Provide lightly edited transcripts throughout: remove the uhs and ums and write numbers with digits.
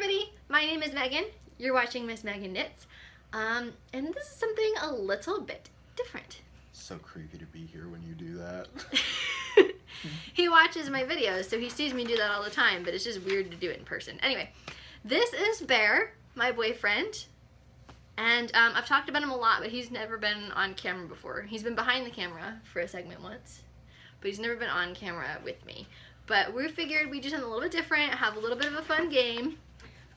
everybody, my name is Megan. You're watching Miss Megan Knits, and this is something a little bit different. So creepy to be here when you do that. He watches my videos, so he sees me do that all the time, but it's just weird to do it in person. Anyway, this is Bear, my boyfriend, and I've talked about him a lot, but he's never been on camera before. He's been behind the camera for a segment once, but he's never been on camera with me. But we figured we'd do something a little bit different, have a little bit of a fun game,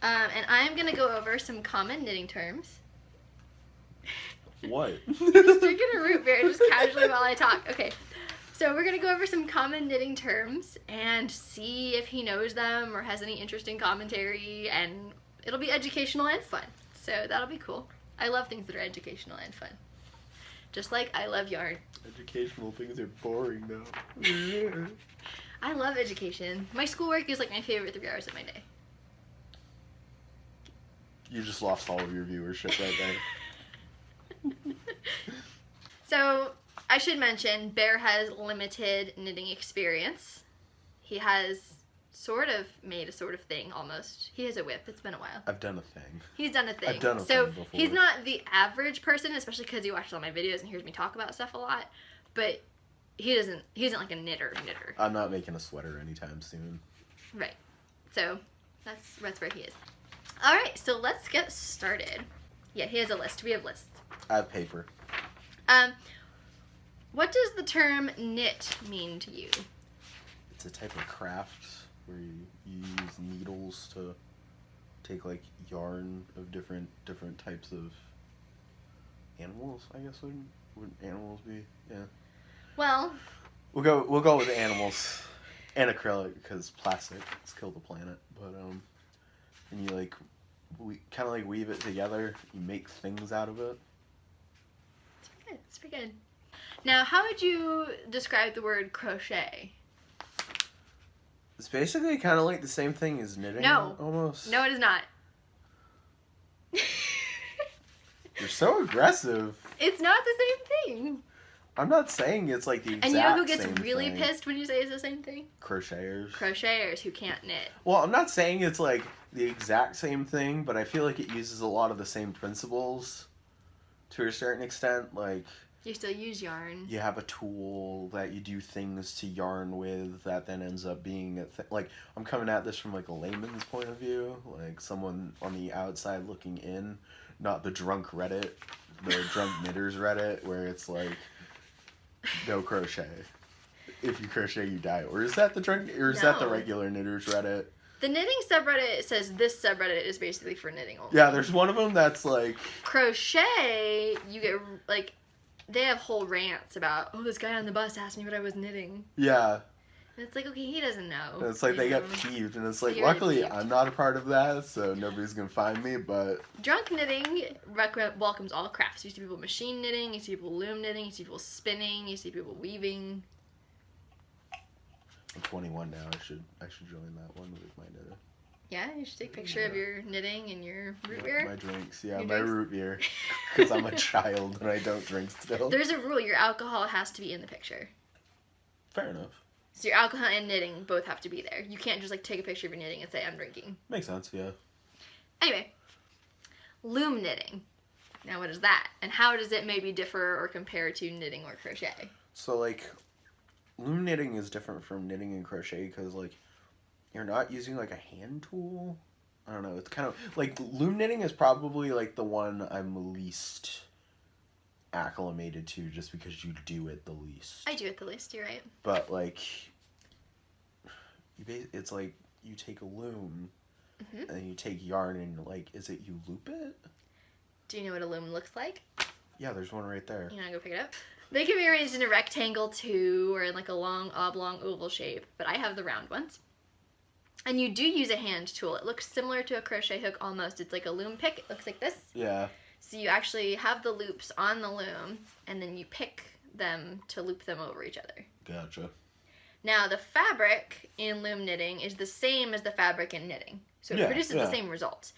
and I'm going to go over some common knitting terms. What? Just drinking a root beer just casually while I talk. Okay, so we're going to go over some common knitting terms and see if he knows them or has any interesting commentary, and it'll be educational and fun. So that'll be cool. I love things that are educational and fun. Just like I love yarn. Educational things are boring though. I love education. My schoolwork is like my favorite 3 hours of my day. You just lost all of your viewership right there. So, I should mention, Bear has limited knitting experience. He has sort of made a sort of thing, almost. He has a whip. It's been a while. I've done a thing. He's done a thing. I've done a so thing before. He's not the average person, especially because he watches all my videos and hears me talk about stuff a lot. But he isn't like a knitter. I'm not making a sweater anytime soon. Right. So, that's where he is. Alright, so let's get started. Yeah, he has a list. We have lists. I have paper. What does the term knit mean to you? It's a type of craft where you use needles to take like yarn of different types of animals. I guess would animals be? Yeah. Well, we'll go with animals and acrylic because plastic has killed the planet. But and you we kind of like weave it together. You make things out of it. it's pretty good. Now, how would you describe the word crochet? It's basically kind of like the same thing as knitting. No. Almost. No, it is not. You're so aggressive. It's not the same thing. I'm not saying it's like the exact And you know who gets same really thing. pissed when you say it's the same thing? Crocheters. Crocheters who can't knit. Well, I'm not saying it's like the exact same thing, but I feel like it uses a lot of the same principles to a certain extent. Like, You still use yarn. you have a tool that you do things to yarn with that then ends up being a thing. Like, I'm coming at this from like a layman's point of view, like someone on the outside looking in, not the drunk Reddit, the drunk knitters Reddit, where it's like, no crochet. If you crochet, you die. Or is that the drunk? Or is that the No. regular knitters Reddit? The knitting subreddit says this subreddit is basically for knitting only. Yeah, there's one of them that's like Crochet, you get like, they have whole rants about, oh, this guy on the bus asked me what I was knitting. yeah. And it's like, okay, he doesn't know. And it's like you they know? get peeved, and it's like, You're luckily peeved. I'm not a part of that, so nobody's gonna find me. But Drunk knitting welcomes all crafts. You see people machine knitting, you see people loom knitting, you see people spinning, you see people weaving. I'm 21 now. I should join that one with my knitter. Yeah, you should take a picture of your knitting and your root Yeah, beer. my drinks, yeah, Your my drinks? root beer, because I'm a child and I don't drink still. There's a rule, your alcohol has to be in the picture. Fair enough. So your alcohol and knitting both have to be there. You can't just like take a picture of your knitting and say, I'm drinking. Makes sense, yeah. Anyway, loom knitting. Now what is that? And how does it maybe differ or compare to knitting or crochet? So like, loom knitting is different from knitting and crochet because like, you're not using like a hand tool. I don't know. It's kind of like loom knitting is probably like the one I'm least acclimated to, just because you do it the least. I do it the least, you're right. But like, it's like you take a loom Mm-hmm. and you take yarn and like, is it you loop it? Do you know what a loom looks like? Yeah, there's one right there. You wanna go pick it up? They can be arranged in a rectangle too, or in like a long oblong oval shape, but I have the round ones. And you do use a hand tool. It looks similar to a crochet hook almost. It's like a loom pick. It looks like this. Yeah. So you actually have the loops on the loom, and then you pick them to loop them over each other. Gotcha. Now, the fabric in loom knitting is the same as the fabric in knitting. So it produces the same results.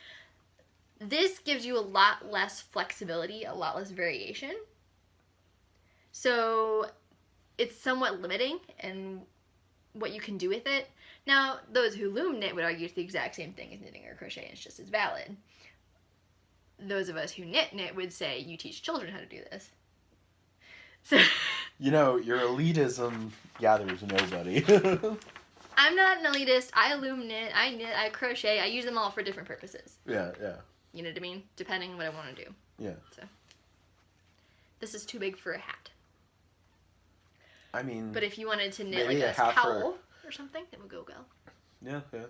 This gives you a lot less flexibility, a lot less variation. So it's somewhat limiting in what you can do with it. Now, those who loom knit would argue it's the exact same thing as knitting or crochet, and it's just as valid. Those of us who knit would say you teach children how to do this. So You know, your elitism gathers nobody. I'm not an elitist. I loom knit, I crochet. I use them all for different purposes. Yeah, yeah. You know what I mean? Depending on what I want to do. Yeah. So this is too big for a hat. I mean... But if you wanted to knit maybe like a a hat cowl or something, it would go well. Yeah, yeah.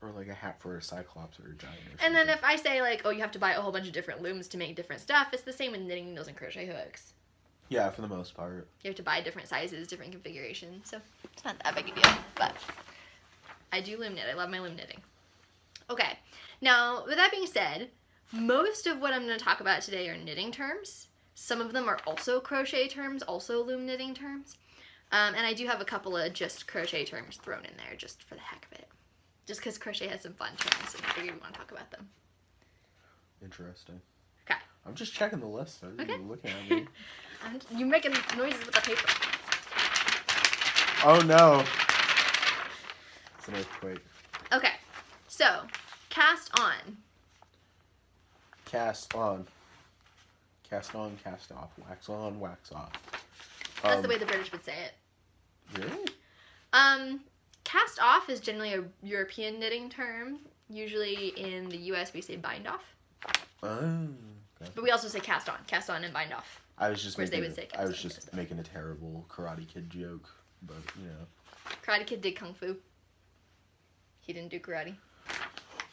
Or like a hat for a cyclops or a giant or something. And then if I say like, oh, you have to buy a whole bunch of different looms to make different stuff, it's the same with knitting needles and crochet hooks. Yeah, for the most part. You have to buy different sizes, different configurations, so it's not that big a deal. But I do loom knit. I love my loom knitting. Okay, now with that being said, most of what I'm going to talk about today are knitting terms. Some of them are also crochet terms, also loom knitting terms. And I do have a couple of just crochet terms thrown in there just for the heck of it. Just because crochet has some fun terms, and I figured we want to talk about them. Interesting. Okay. I'm just checking the list. Okay. You're looking at me. You're making noises with the paper. Oh no! It's an earthquake. Okay, so cast on. Cast on. Cast on, cast off. Wax on, wax off. That's the way the British would say it. Really? Cast off is generally a European knitting term. Usually in the US we say bind off. Oh. Okay. But we also say cast on and bind off. I was just Whereas making. they would say I was cast on, just cast off. making a terrible Karate Kid joke, but you know. Karate Kid did kung fu. He didn't do karate.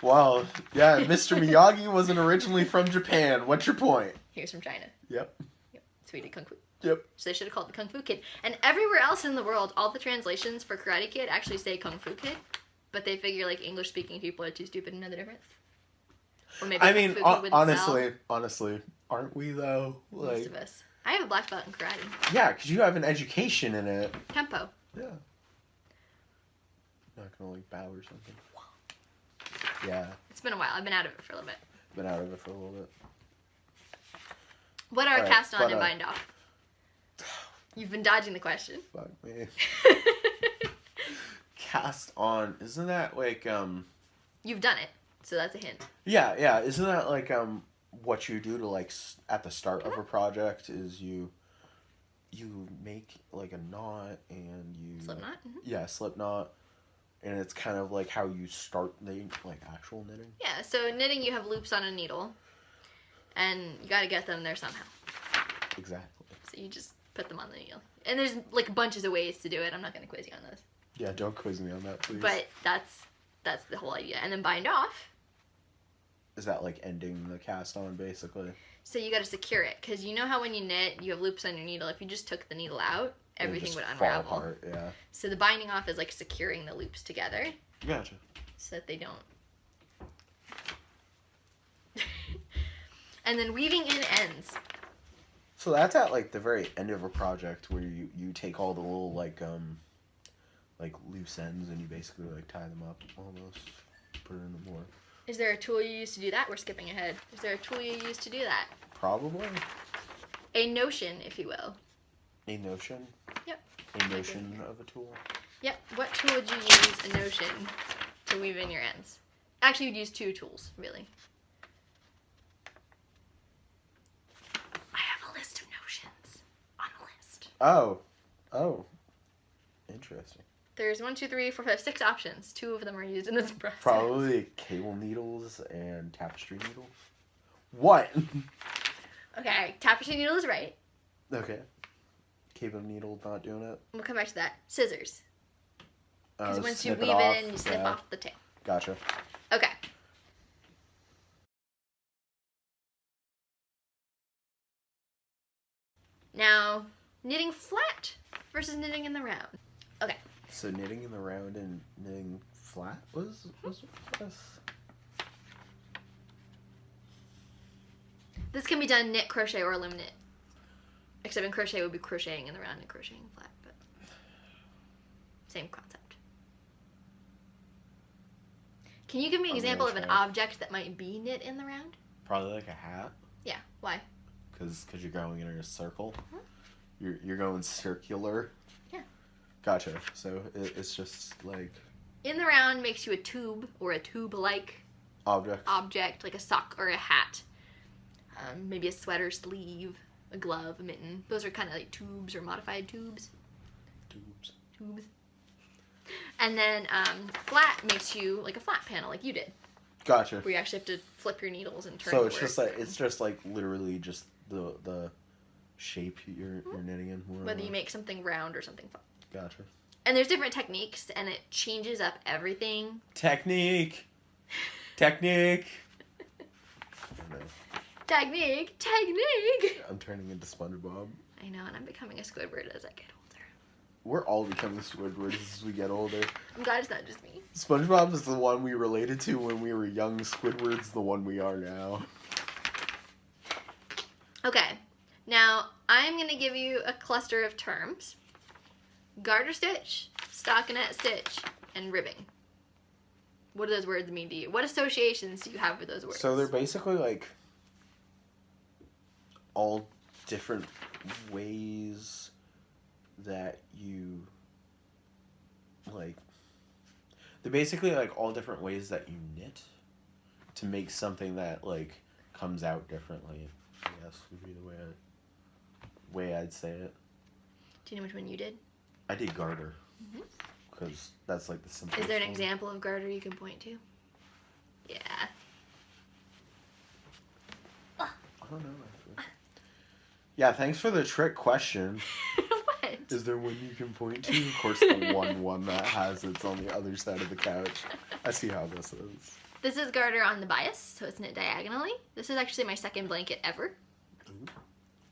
Wow. Yeah, Mr. Miyagi wasn't originally from Japan. What's your point? He was from China. Yep. So he did kung fu. Yep. So they should have called it Kung Fu Kid. And everywhere else in the world, all the translations for Karate Kid actually say Kung Fu Kid. But they figure like English speaking people are too stupid to know the difference. Or maybe I mean, Kung Fu Kid wouldn't sell. honestly, aren't we though? Like, Most of us. I have a black belt in karate. yeah, because you have an education in it. Tempo. Yeah. Not gonna like bow or something. Yeah. It's been a while. I've been out of it for a little bit. Been out of it for a little bit. What are Alright, cast on but, and bind off? You've been dodging the question. Fuck me. Cast on, isn't that like You've done it, so that's a hint. Yeah, isn't that like what you do to like at the start of a project is you make like a knot and you Slip knot? Mm-hmm. Yeah, slip knot. And it's kind of like how you start the like actual knitting. Yeah, so knitting you have loops on a needle, and you got to get them there somehow. Exactly. So you just put them on the needle, and there's like bunches of ways to do it. I'm not going to quiz you on those. Yeah, don't quiz me on that, please. But that's the whole idea. And then bind off. Is that like ending the cast on basically? So you got to secure it, because you know how when you knit you have loops on your needle. If you just took the needle out, everything would unravel. Fall apart, yeah. So the binding off is like securing the loops together. Gotcha. So that they don't. And then weaving in ends. So that's at like the very end of a project where you take all the little like loose ends and you basically like tie them up almost, put it in the more. Is there a tool you use to do that? We're skipping ahead. Is there a tool you use to do that? Probably. A notion, if you will. A notion? Yep. A notion of a tool? Yep. What tool would you use a notion to weave in your ends? Actually, you'd use two tools, really. I have a list of notions on a list. Oh. Interesting. There's 1, 2, 3, 4, 5, 6 options. 2 of them are used in this process. Probably cable needles and tapestry needles. What? Okay, tapestry needle is right. Okay. Cable needle not doing it. We'll come back to that. Scissors. Because once you snip weave off, it in, you snip yeah. off the tail. Gotcha. Okay. Now, knitting flat versus knitting in the round. Okay. So knitting in the round and knitting flat was This can be done knit, crochet, or loom knit. Except in crochet would be crocheting in the round and crocheting flat, but same concept. Can you give me an example of an object that might be knit in the round? probably like a hat. Yeah. Why? Because you're going in a circle. Huh? You're going circular. Yeah. Gotcha. So it's just like In the round makes you a tube or a tube-like object, like a sock or a hat. Maybe a sweater sleeve, a glove, a mitten. Those are kind of like tubes or modified tubes. Tubes. And then flat makes you like a flat panel, like you did. Gotcha. Where you actually have to flip your needles and turn. So it's just like literally just the shape you're knitting in. More whether you make something round or something flat. Gotcha. And there's different techniques, and it changes up everything. Technique. Technique. I'm turning into SpongeBob. I know, and I'm becoming a Squidward as I get older. We're all becoming Squidwards as we get older. I'm glad it's not just me. SpongeBob is the one we related to when we were young. Squidward's the one we are now. Okay, now I'm going to give you a cluster of terms. Garter stitch, stockinette stitch, and ribbing. What do those words mean to you? What associations do you have with those words? So they're basically like all different ways that you like. They're basically like all different ways that you knit to make something that like comes out differently. I guess would be the way I'd say it. Do you know which one you did? I did garter. Because that's like the simplest. Is there an one. example of garter you can point to? Yeah. I don't know, actually. Yeah, thanks for the trick question. What? Is there one you can point to? Of course, the one that has it's on the other side of the couch. I see how this is. This is garter on the bias, so it's knit diagonally. This is actually my second blanket ever. Ooh.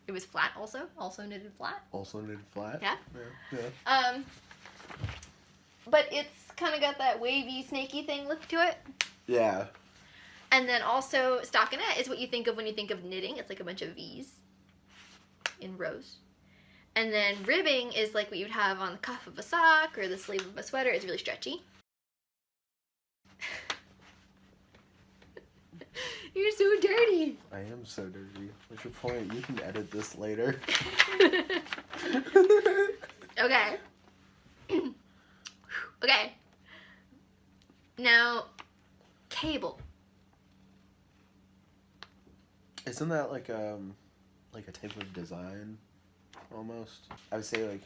It was flat also knitted flat. Also knitted flat? Yeah. Yeah. But it's kind of got that wavy, snaky thing look to it. Yeah. And then also stockinette is what you think of when you think of knitting. It's like a bunch of V's in rows. And then ribbing is like what you'd have on the cuff of a sock or the sleeve of a sweater. It's really stretchy. You're so dirty. I am so dirty. What's your point? You can edit this later. Okay. Okay. Now, cable. Isn't that like a type of design almost? I would say like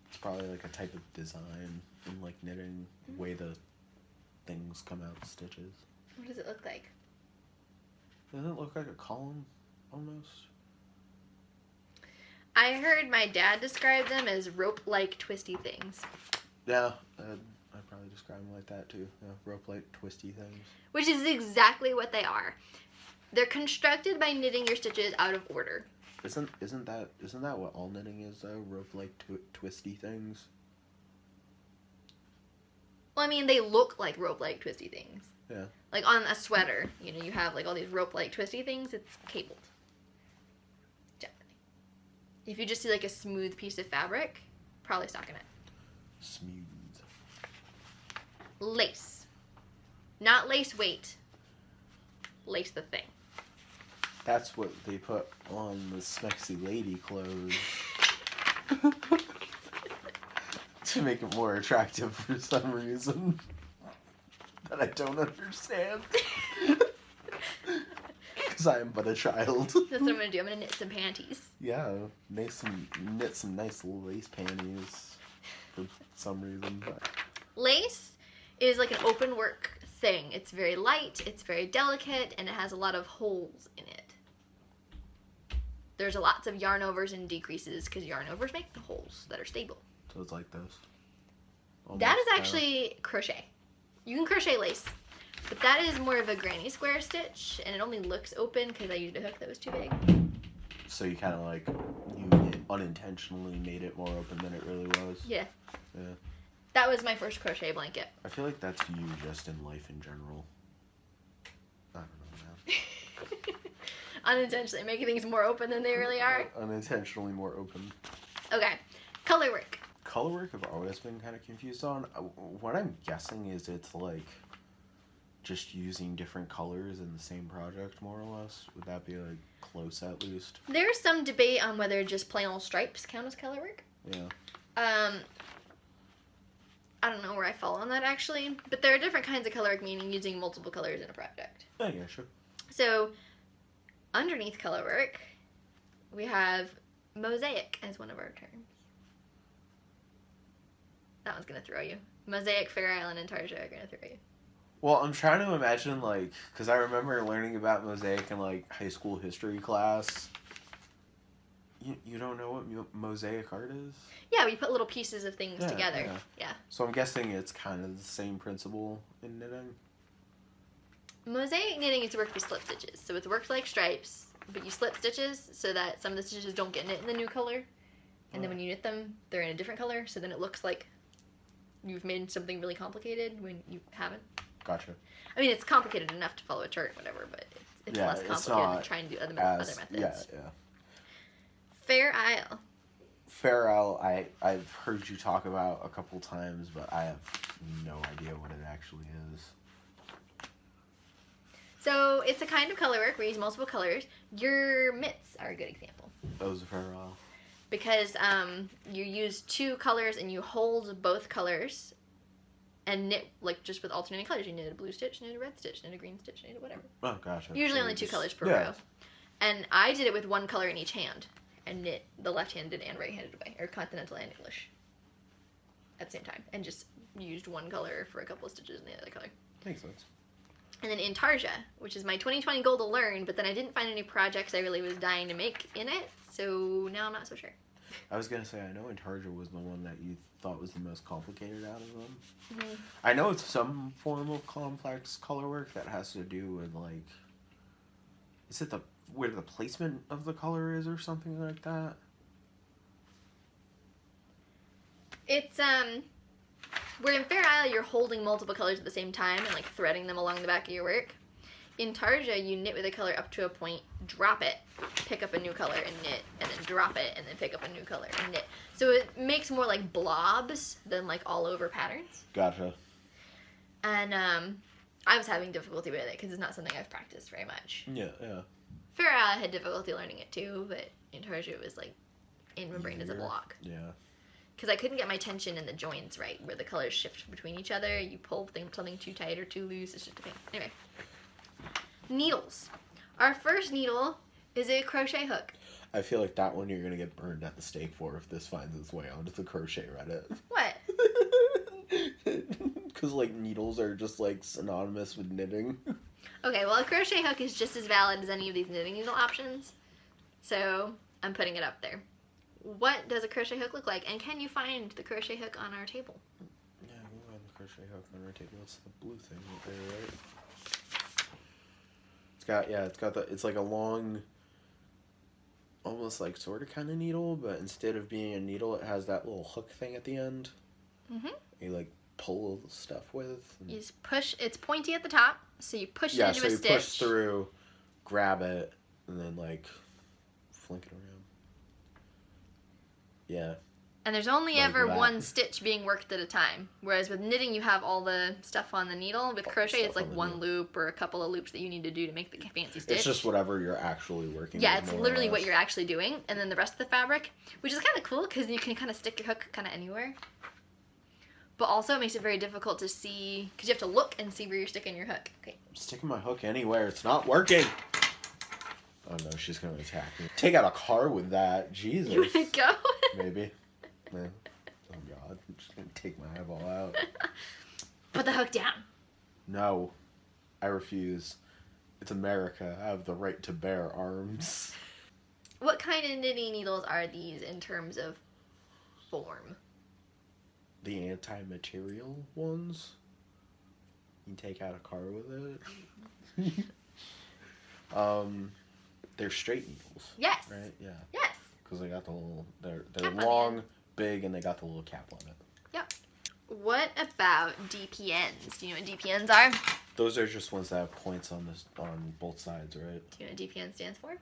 it's probably like a type of design in like knitting, the way the things come out stitches. What does it look like? Doesn't it look like a column almost? I heard my dad describe them as rope-like twisty things. Yeah, I'd probably describe them like that too. Yeah, rope-like twisty things. Which is exactly what they are. They're constructed by knitting your stitches out of order. Isn't that what all knitting is though? Rope-like twisty things. Well, I mean, they look like rope-like twisty things. Yeah. Like on a sweater, you know, you have like all these rope-like twisty things. It's cabled. Generally. If you just see like a smooth piece of fabric, probably stockinette. Smooth. Lace. Not lace weight. Lace the thing. That's what they put on the smexy lady clothes. To make it more attractive for some reason. That I don't understand. Because I am but a child. That's what I'm going to do. I'm going to knit some panties. Yeah, knit some nice lace panties for some reason. But... Lace is like an open work thing. It's very light, it's very delicate, and it has a lot of holes in it. There's lots of yarn overs and decreases because yarn overs make the holes that are stable. So it's like this. That is actually crochet. You can crochet lace, but that is more of a granny square stitch, and it only looks open because I used a hook that was too big. So you kind of like, you unintentionally made it more open than it really was? Yeah. Yeah. That was my first crochet blanket. I feel like that's you just in life in general. I don't know, man. Unintentionally making things more open than they really are. Unintentionally more open. Okay. Color work. Color work I've always been kind of confused on. What I'm guessing is it's like just using different colors in the same project, more or less. Would that be like close at least? There's some debate on whether just plain old stripes count as color work. Yeah. I don't know where I fall on that actually, but there are different kinds of color work, meaning using multiple colors in a project. Oh, yeah, sure. So, underneath color work, we have mosaic as one of our terms. That one's gonna throw you. Mosaic, Fair Isle, and Intarsia are gonna throw you. Well, I'm trying to imagine, like, because I remember learning about mosaic in, like, high school history class. You don't know what mosaic art is? Yeah, we put little pieces of things together. Yeah. So I'm guessing it's kind of the same principle in knitting. Mosaic knitting is worked with slip stitches. So it's worked like stripes, but you slip stitches so that some of the stitches don't get knit in the new color. And then when you knit them, they're in a different color, so then it looks like you've made something really complicated when you haven't. Gotcha. I mean, it's complicated enough to follow a chart, whatever, but it's less complicated than trying to do other methods. Yeah. Fair Isle. Fair Isle, I've heard you talk about a couple times, but I have no idea what it actually is. So it's a kind of color work where you use multiple colors. Your mitts are a good example. Those are Fair Isle. Because you use two colors and you hold both colors and knit like just with alternating colors. You knit a blue stitch, knit a red stitch, knit a green stitch, knit a whatever. Oh, gotcha. Usually so only two colors per yeah. row. And I did it with one color in each hand and knit the left-handed and right-handed way, or continental and English at the same time, and just used one color for a couple of stitches and the other color. Makes sense. And then Intarsia, which is my 2020 goal to learn, but then I didn't find any projects I really was dying to make in it, so now I'm not so sure. I was going to say, I know Intarsia was the one that you thought was the most complicated out of them. Mm-hmm. I know it's some form of complex color work that has to do with, like, is it where the placement of the color is or something like that? It's, where in Fair Isle you're holding multiple colors at the same time and, like, threading them along the back of your work. In Tarja, you knit with a color up to a point, drop it, pick up a new color and knit, and then drop it, and then pick up a new color and knit. So it makes more like blobs than like all over patterns. Gotcha. And I was having difficulty with it because it's not something I've practiced very much. Yeah. Fair Isle had difficulty learning it too, but in Tarja it was like in my brain as a block. Yeah. Because I couldn't get my tension in the joints right, where the colors shift between each other. You pull something too tight or too loose. It's just a pain. Anyway. Needles. Our first needle is a crochet hook. I feel like that one you're going to get burned at the stake for if this finds its way onto the crochet Reddit. What? Because, like, needles are just, like, synonymous with knitting. Okay, well, a crochet hook is just as valid as any of these knitting needle options. So, I'm putting it up there. What does a crochet hook look like? And can you find the crochet hook on our table? Yeah, we'll find the crochet hook on our table. It's the blue thing right there, right? It's like a long, almost like sort of kind of needle, but instead of being a needle, it has that little hook thing at the end. Mm-hmm. You like pull stuff with. You just push. It's pointy at the top, so you push it into a stitch. Yeah, so you push through, grab it, and then like flink it around. Yeah. And there's only like ever that. one stitch being worked at a time. Whereas with knitting, you have all the stuff on the needle. With crochet, it's like one loop or a couple of loops that you need to do to make the fancy stitch. It's just whatever you're actually working with. Yeah, it's literally what you're actually doing. And then the rest of the fabric, which is kind of cool because you can kind of stick your hook kind of anywhere. But also it makes it very difficult to see, because you have to look and see where you're sticking your hook. Okay. I'm sticking my hook anywhere. It's not working. Oh no, she's going to attack me. Take out a car with that. Jesus. You want to go? Maybe. Yeah. Oh god, I'm just gonna take my eyeball out. Put the hook down. No, I refuse. It's America. I have the right to bear arms. What kind of knitting needles are these in terms of form? The anti-material ones. You can take out a car with it. They're straight needles. Yes. Right? Yeah. Yes. Because they got the little, they're long, big, and they got the little cap on it. Yep. What about DPNs? Do you know what DPNs are? Those are just ones that have points on both sides, right? Do you know what DPN stands for?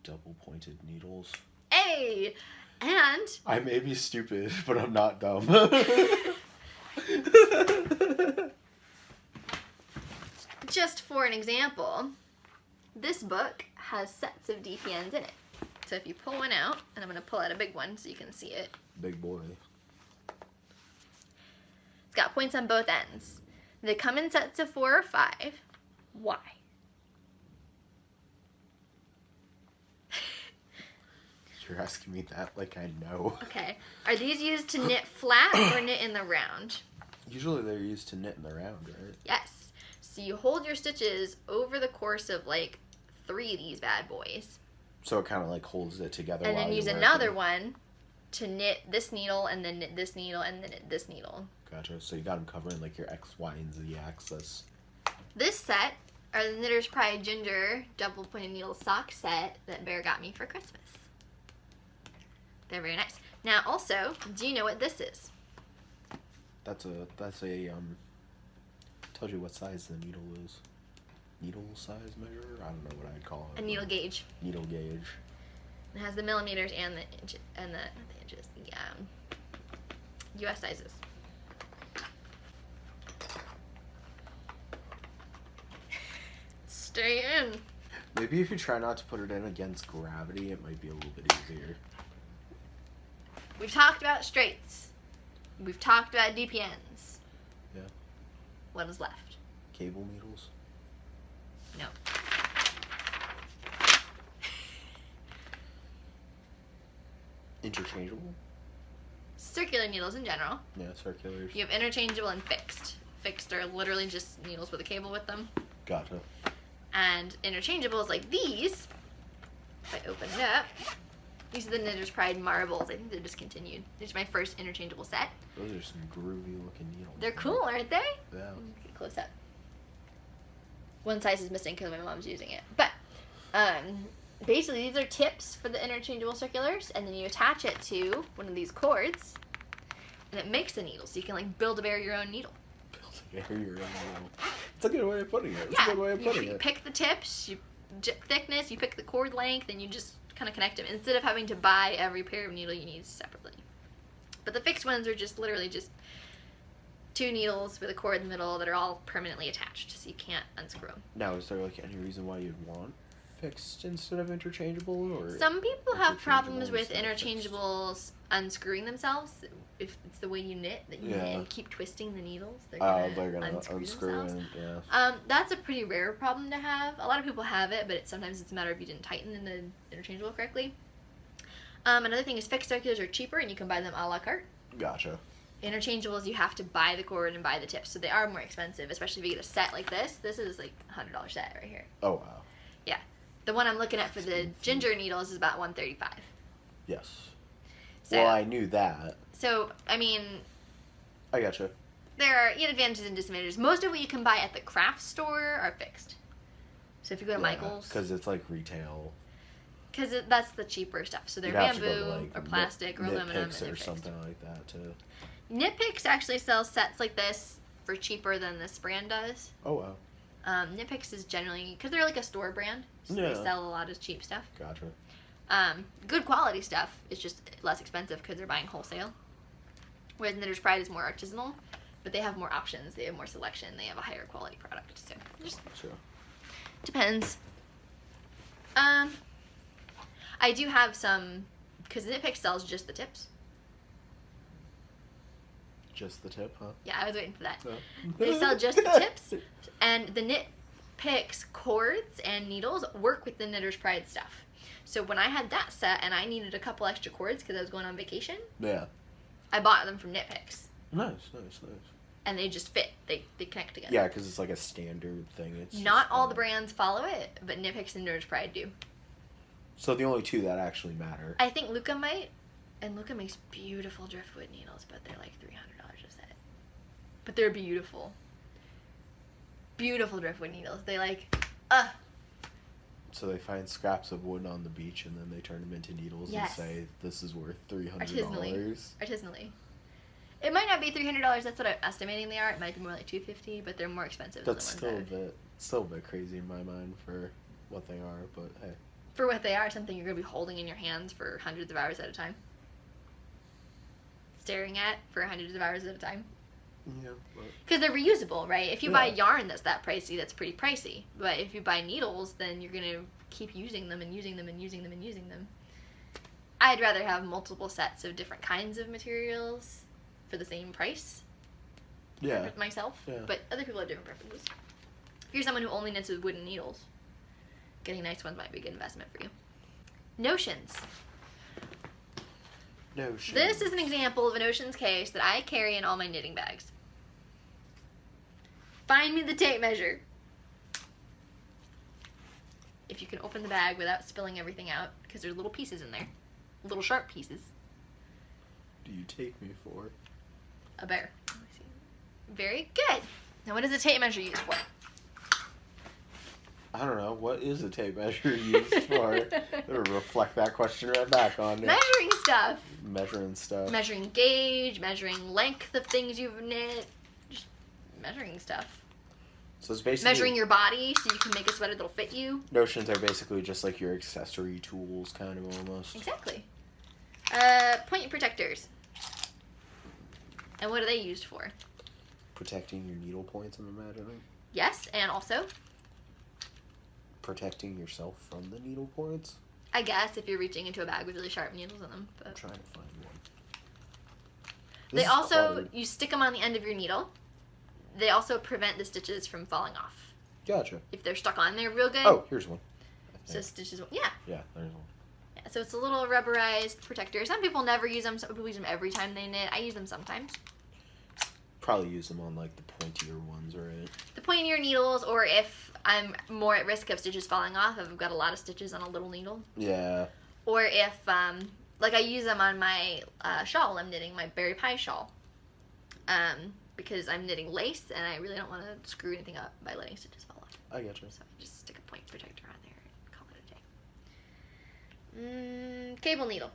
Double pointed needles. Hey! And... I may be stupid, but I'm not dumb. Just for an example, this book has sets of DPNs in it. So if you pull one out, and I'm going to pull out a big one so you can see it. Big boy. It's got points on both ends. They come in sets of 4 or 5. Why? You're asking me that like I know. Okay. Are these used to knit flat or knit in the round? Usually they're used to knit in the round, right? Yes. So you hold your stitches over the course of like 3 of these bad boys. So it kind of like holds it together. And while then use you're another working. one to knit this needle and then knit this needle and then knit this needle. Gotcha. So you got them covering like your X, Y, and Z axis. This set are the Knitter's Pride Ginger double pointed needle sock set that Bear got me for Christmas. They're very nice. Now also, do you know what this is? That's a tells you what size the needle is. Needle size measure? I don't know what I'd call it. A needle gauge. Needle gauge. It has the millimeters and the inches and the not the inches, the US sizes. Stay in. Maybe if you try not to put it in against gravity, it might be a little bit easier. We've talked about straights. We've talked about DPNs. Yeah. What is left? Cable needles? No. Interchangeable? Circular needles in general. Yeah, circulars. You have interchangeable and fixed. Fixed are literally just needles with a cable with them. Gotcha. And interchangeables like these, if I open it up, these are the Knitter's Pride marbles. I think they're discontinued. These are my first interchangeable set. Those are some groovy looking needles. They're cool, aren't they? Yeah. Get close up. One size is missing because my mom's using it. But basically these are tips for the interchangeable circulars, and then you attach it to one of these cords, and it makes a needle, so you can like build a bear your own needle. Build a bear your own needle. It's a good way of putting it. It's Yeah, a good way of putting you it. pick the tips, you thickness, you pick the cord length, and you just kind of connect them instead of having to buy every pair of needle you need separately. But the fixed ones are just literally just 2 needles with a cord in the middle that are all permanently attached, so you can't unscrew them. Now, is there like any reason why you'd want fixed instead of interchangeable, or Some people have problems with instead of fixed? interchangeables unscrewing themselves. If it's the way you knit, that you knit and keep twisting the needles, they're gonna unscrew themselves. Yeah. That's a pretty rare problem to have. A lot of people have it, but sometimes it's a matter of you didn't tighten in the interchangeable correctly. Another thing is fixed circulars are cheaper, and you can buy them a la carte. Gotcha. Interchangeables, you have to buy the cord and buy the tips, so they are more expensive, especially if you get a set like this. This is like a $100 set right here. Oh wow. Yeah. The one I'm looking at for the ginger needles is about $135. Yes. So, Well, I knew that. So, I mean, I gotcha. there are advantages and disadvantages. Most of what you can buy at the craft store are fixed. So if you go to Michael's, because it's like retail. because that's the cheaper stuff. So they're You'd have to bamboo go to, like, or plastic or Knit aluminum, and Picks they're or fixed. something like that too. Knit Picks actually sells sets like this for cheaper than this brand does. Oh wow. Knit Picks is generally, because they're like a store brand, so they Yeah. sell a lot of cheap stuff. Gotcha. Good quality stuff is just less expensive because they're buying wholesale. Whereas Knitter's Pride is more artisanal, but they have more options, they have more selection, they have a higher quality product. So just Sure. depends. I do have some, because Knit Picks sells just the tips. Just the tip, huh? Yeah, I was waiting for that. No. They sell just the tips, and the Knit Picks cords and needles work with the Knitter's Pride stuff. So when I had that set and I needed a couple extra cords because I was going on vacation, Yeah. I bought them from Knit Picks. Nice. And they just fit. They connect together. Yeah, because it's like a standard thing. It's Not just, all the brands follow it, but Knit Picks and Knitter's Pride do. So the only two that actually matter. I think Luca might, and Luca makes beautiful driftwood needles, but they're like $300 a set. But they're beautiful. Beautiful driftwood needles. They So they find scraps of wood on the beach and then they turn them into needles Yes. and say this is worth $300. Artisanally. It might not be $300. That's what I'm estimating they are. It might be more like $250, but they're more expensive That's than the ones still a bit crazy in my mind for what they are, but hey. for what they are, something you're going to be holding in your hands for hundreds of hours at a time. Staring at for hundreds of hours at a time. Yeah, but Because they're reusable, right? If you buy Yeah. yarn that's that pricey, that's pretty pricey. But if you buy needles, then you're going to keep using them and using them and using them and using them. I'd rather have multiple sets of different kinds of materials for the same price. Yeah. with myself, Yeah. but other people have different preferences. If you're someone who only knits with wooden needles, getting nice ones might be a good investment for you. Notions. Notions. This is an example of a notions case that I carry in all my knitting bags. Find me the tape measure. If you can open the bag without spilling everything out, because there's little pieces in there. Little sharp pieces. Do you take me for? A bear. Very good. Now what is a tape measure used for? I don't know. What is a tape measure used for? It'll reflect that question right back on you. Measuring stuff. Measuring stuff. Measuring gauge, measuring length of things you've knit. Just measuring stuff. So it's basically Measuring your body so you can make a sweater that'll fit you. notions are basically just like your accessory tools, kind of almost. Exactly. Point protectors. And what are they used for? Protecting your needle points, I'm imagining. Yes, and also, Protecting yourself from the needle points. I guess if you're reaching into a bag with really sharp needles in them. I'm But trying to find one. they This is also, cluttered. you stick them on the end of your needle. They also prevent the stitches from falling off. Gotcha. If they're stuck on there real good. Oh, here's one. I So think. stitches, yeah. Yeah, there's one. Yeah. So it's a little rubberized protector. Some people never use them. Some people use them every time they knit. I use them sometimes. Probably use them on like the pointier ones, right? The pointier needles, or if I'm more at risk of stitches falling off, if I've got a lot of stitches on a little needle. Yeah. Or if, like I use them on my shawl I'm knitting, my berry pie shawl. Because I'm knitting lace and I really don't want to screw anything up by letting stitches fall off. I gotcha. So I just stick a point protector on there and call it a day. Cable needle.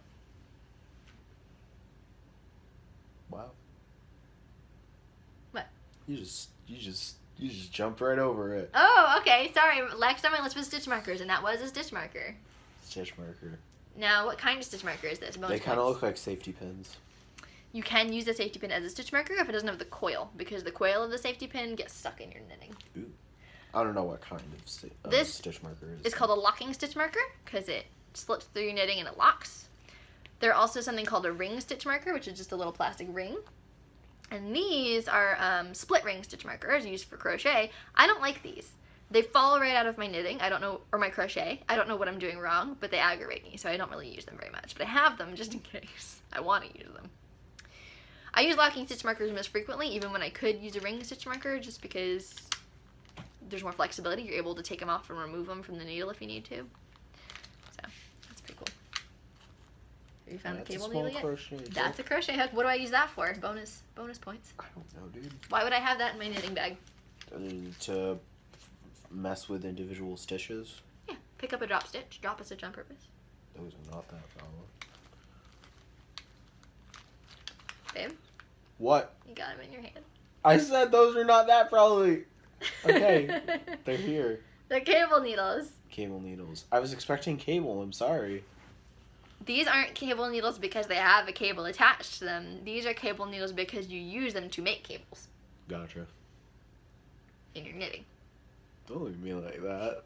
Wow. What? You just jumped right over it. Oh, okay. Sorry. Next on my list was stitch markers, and that was a stitch marker. Stitch marker. Now, what kind of stitch marker is this? They kind of look like safety pins. You can use the safety pin as a stitch marker if it doesn't have the coil, because the coil of the safety pin gets stuck in your knitting. Ooh. I don't know what kind of This stitch marker is. It's called a locking stitch marker because it slips through your knitting and it locks. There's also something called a ring stitch marker, which is just a little plastic ring. And these are split ring stitch markers used for crochet. I don't like these. They fall right out of my knitting. I don't know, or my crochet. I don't know what I'm doing wrong, but they aggravate me, so I don't really use them very much. But I have them just in case I want to use them. I use locking stitch markers most frequently, even when I could use a ring stitch marker, just because there's more flexibility. You're able to take them off and remove them from the needle if you need to. So, that's pretty cool. Have you found the cable needle yet? Crochet That's a crochet hook. What do I use that for? Bonus points. I don't know, dude. Why would I have that in my knitting bag? To mess with individual stitches. Yeah, pick up a drop stitch. Drop a stitch on purpose. Those are not that valid. Babe, What? you got them in your hand. I said those are not that probably. Okay, they're here. They're cable needles. Cable needles. I was expecting cable. I'm sorry. These aren't cable needles because they have a cable attached to them. These are cable needles because you use them to make cables Gotcha. in your knitting. Don't look at me like that.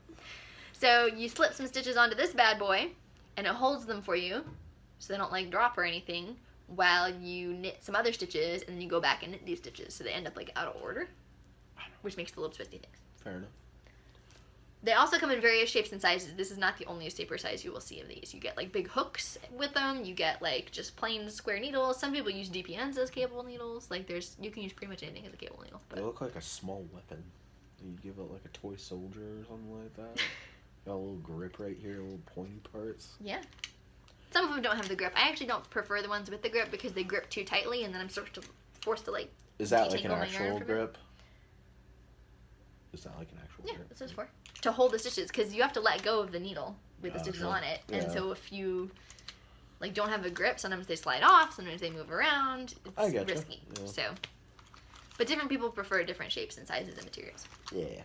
So you slip some stitches onto this bad boy, and it holds them for you, so they don't like drop or anything, while you knit some other stitches, and then you go back and knit these stitches, so they end up like out of order, which makes the little twisty things. Fair enough. They also come in various shapes and sizes. This is not the only taper size you will see of these. You get like big hooks with them. You get like just plain square needles. Some people use DPNs as cable needles. Like you can use pretty much anything as a cable needle. They look like a small weapon. You'd give it like a toy soldier or something like that. Got a little grip right here, little pointy parts. Yeah. Some of them don't have the grip. I actually don't prefer the ones with the grip because they grip too tightly, and then I'm sort of forced to like. Is that like an detangle my yarn actual from it. grip? Is that like an actual Yeah, grip? that's what it's for. To hold the stitches, because you have to let go of the needle with the stitches Okay. on it, and Yeah. so if you like don't have a grip, sometimes they slide off, sometimes they move around. It's I gotcha. risky. Yeah. So, but different people prefer different shapes and sizes and materials. Yeah.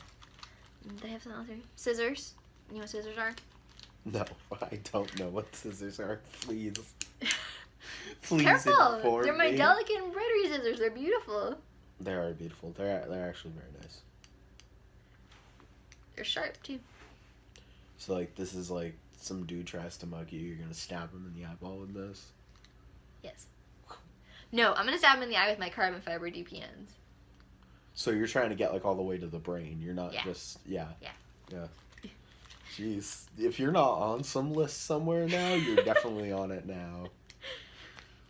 They have some other scissors. You know what scissors are? No, I don't know what scissors are. Please. Please Careful! inform They're my me. delicate embroidery scissors. They're beautiful. They are beautiful. They're actually very nice. They're sharp too. So like this is like some dude tries to mug you, you're gonna stab him in the eyeball with this. Yes. No, I'm gonna stab them in the eye with my carbon fiber DPNs. So you're trying to get like all the way to the brain. You're not Yeah. just yeah. Yeah. Yeah. Jeez, if you're not on some list somewhere now, you're definitely on it now.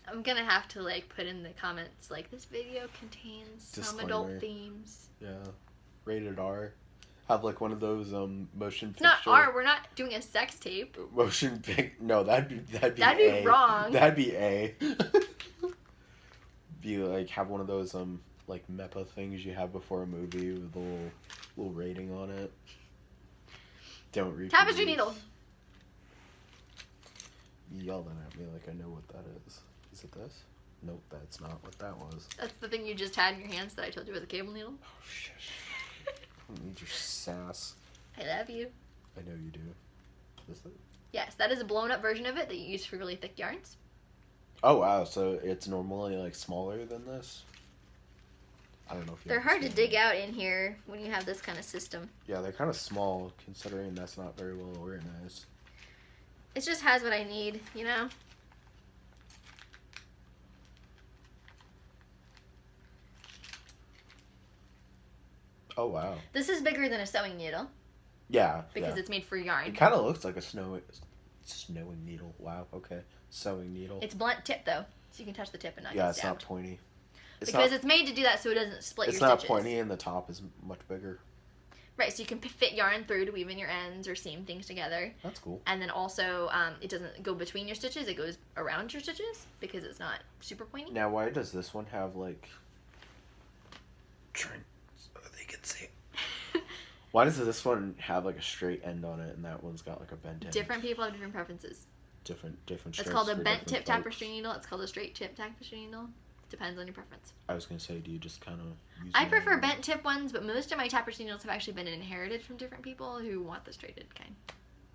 I'm gonna have to like put in the comments like this video contains some adult Disclaimer. themes. Yeah. Rated R. Have like one of those motion It's picture. not R. We're not doing a sex tape. Motion pic. No, that'd be That'd A. be wrong. That'd be A. Be like have one of those like MEPA things you have before a movie with a little rating on it. Don't repeat. Tapestry needle. You yelled at me like I know what that is. Is it this? Nope, that's not what that was. That's the thing you just had in your hands that I told you was a cable needle. Oh, shit. I don't need your sass. I love you. I know you do. Is it? Yes, that is a blown up version of it that you use for really thick yarns. Oh, wow. So it's normally like smaller than this? I don't know if you They're hard to understand dig out in here when you have this kind of system. Yeah, they're kind of small considering that's not very well organized. It just has what I need, you know? Oh, wow. This is bigger than a sewing needle Yeah. because it's made for yarn. It kind of looks like a snowing needle. Wow, okay. Sewing needle. It's blunt tip though, so you can touch the tip and not Yeah, get it's not stabbed. pointy. It's made to do that so it doesn't split your It's not stitches. pointy and the top is much bigger. Right, so you can fit yarn through to weave in your ends or seam things together. That's cool. And then also, it doesn't go between your stitches, it goes around your stitches because it's not super pointy. Now, why does this one have like... Trying so they can see. Why does this one have like a straight end on it and that one's got like a bent end? Different people have different preferences. Different It's strokes called a for bent different tip folks. tapestry needle. It's called a straight tip tapestry needle. Depends on your preference. I was gonna say, do you just kind of use I them prefer or- bent tip ones, but most of my tapestry needles have actually been inherited from different people who want the straighted kind.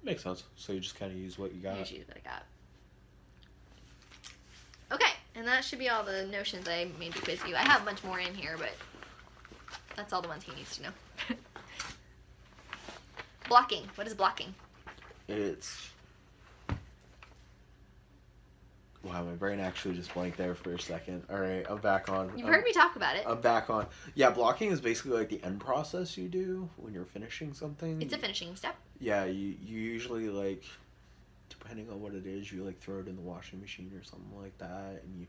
Makes sense. So you just kind of use what you got. Here's you that I got. Okay, and that should be all the notions I made to quiz you. I have a bunch more in here, but that's all the ones he needs to know. Blocking. What is blocking? It's... Wow, my brain actually just blanked there for a second. Alright, I'm back on. You've heard me talk about it. I'm back on. Yeah, blocking is basically like the end process you do when you're finishing something. It's a finishing step. Yeah, you usually like, depending on what it is, you like throw it in the washing machine or something like that, and you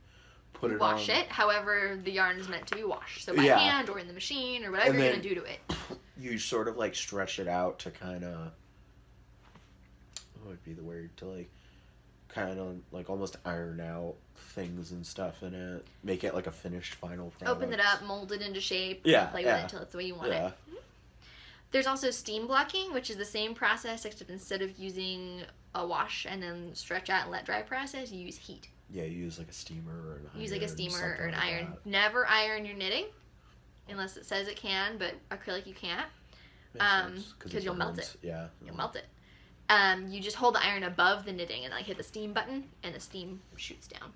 put it Wash on. it however the yarn is meant to be washed. So by Yeah. hand or in the machine or whatever And you're then- going to do to it. You sort of like stretch it out to kind of, what would be the word, to like kind of like almost iron out things and stuff in it, make it like a finished final product. Open it up, mold it into shape, Yeah, and play with yeah. it until it's the way you want Yeah. it. There's also steam blocking, which is the same process except instead of using a wash and then stretch out and let dry process, you use heat. Yeah, you use like a steamer or an iron. Use like a steamer something or an like iron. that. Never iron your knitting unless it says it can, but acrylic you can't. Makes sense, 'cause it you'll melt burns. Yeah. You'll melt it. You just hold the iron above the knitting and like hit the steam button and the steam shoots down.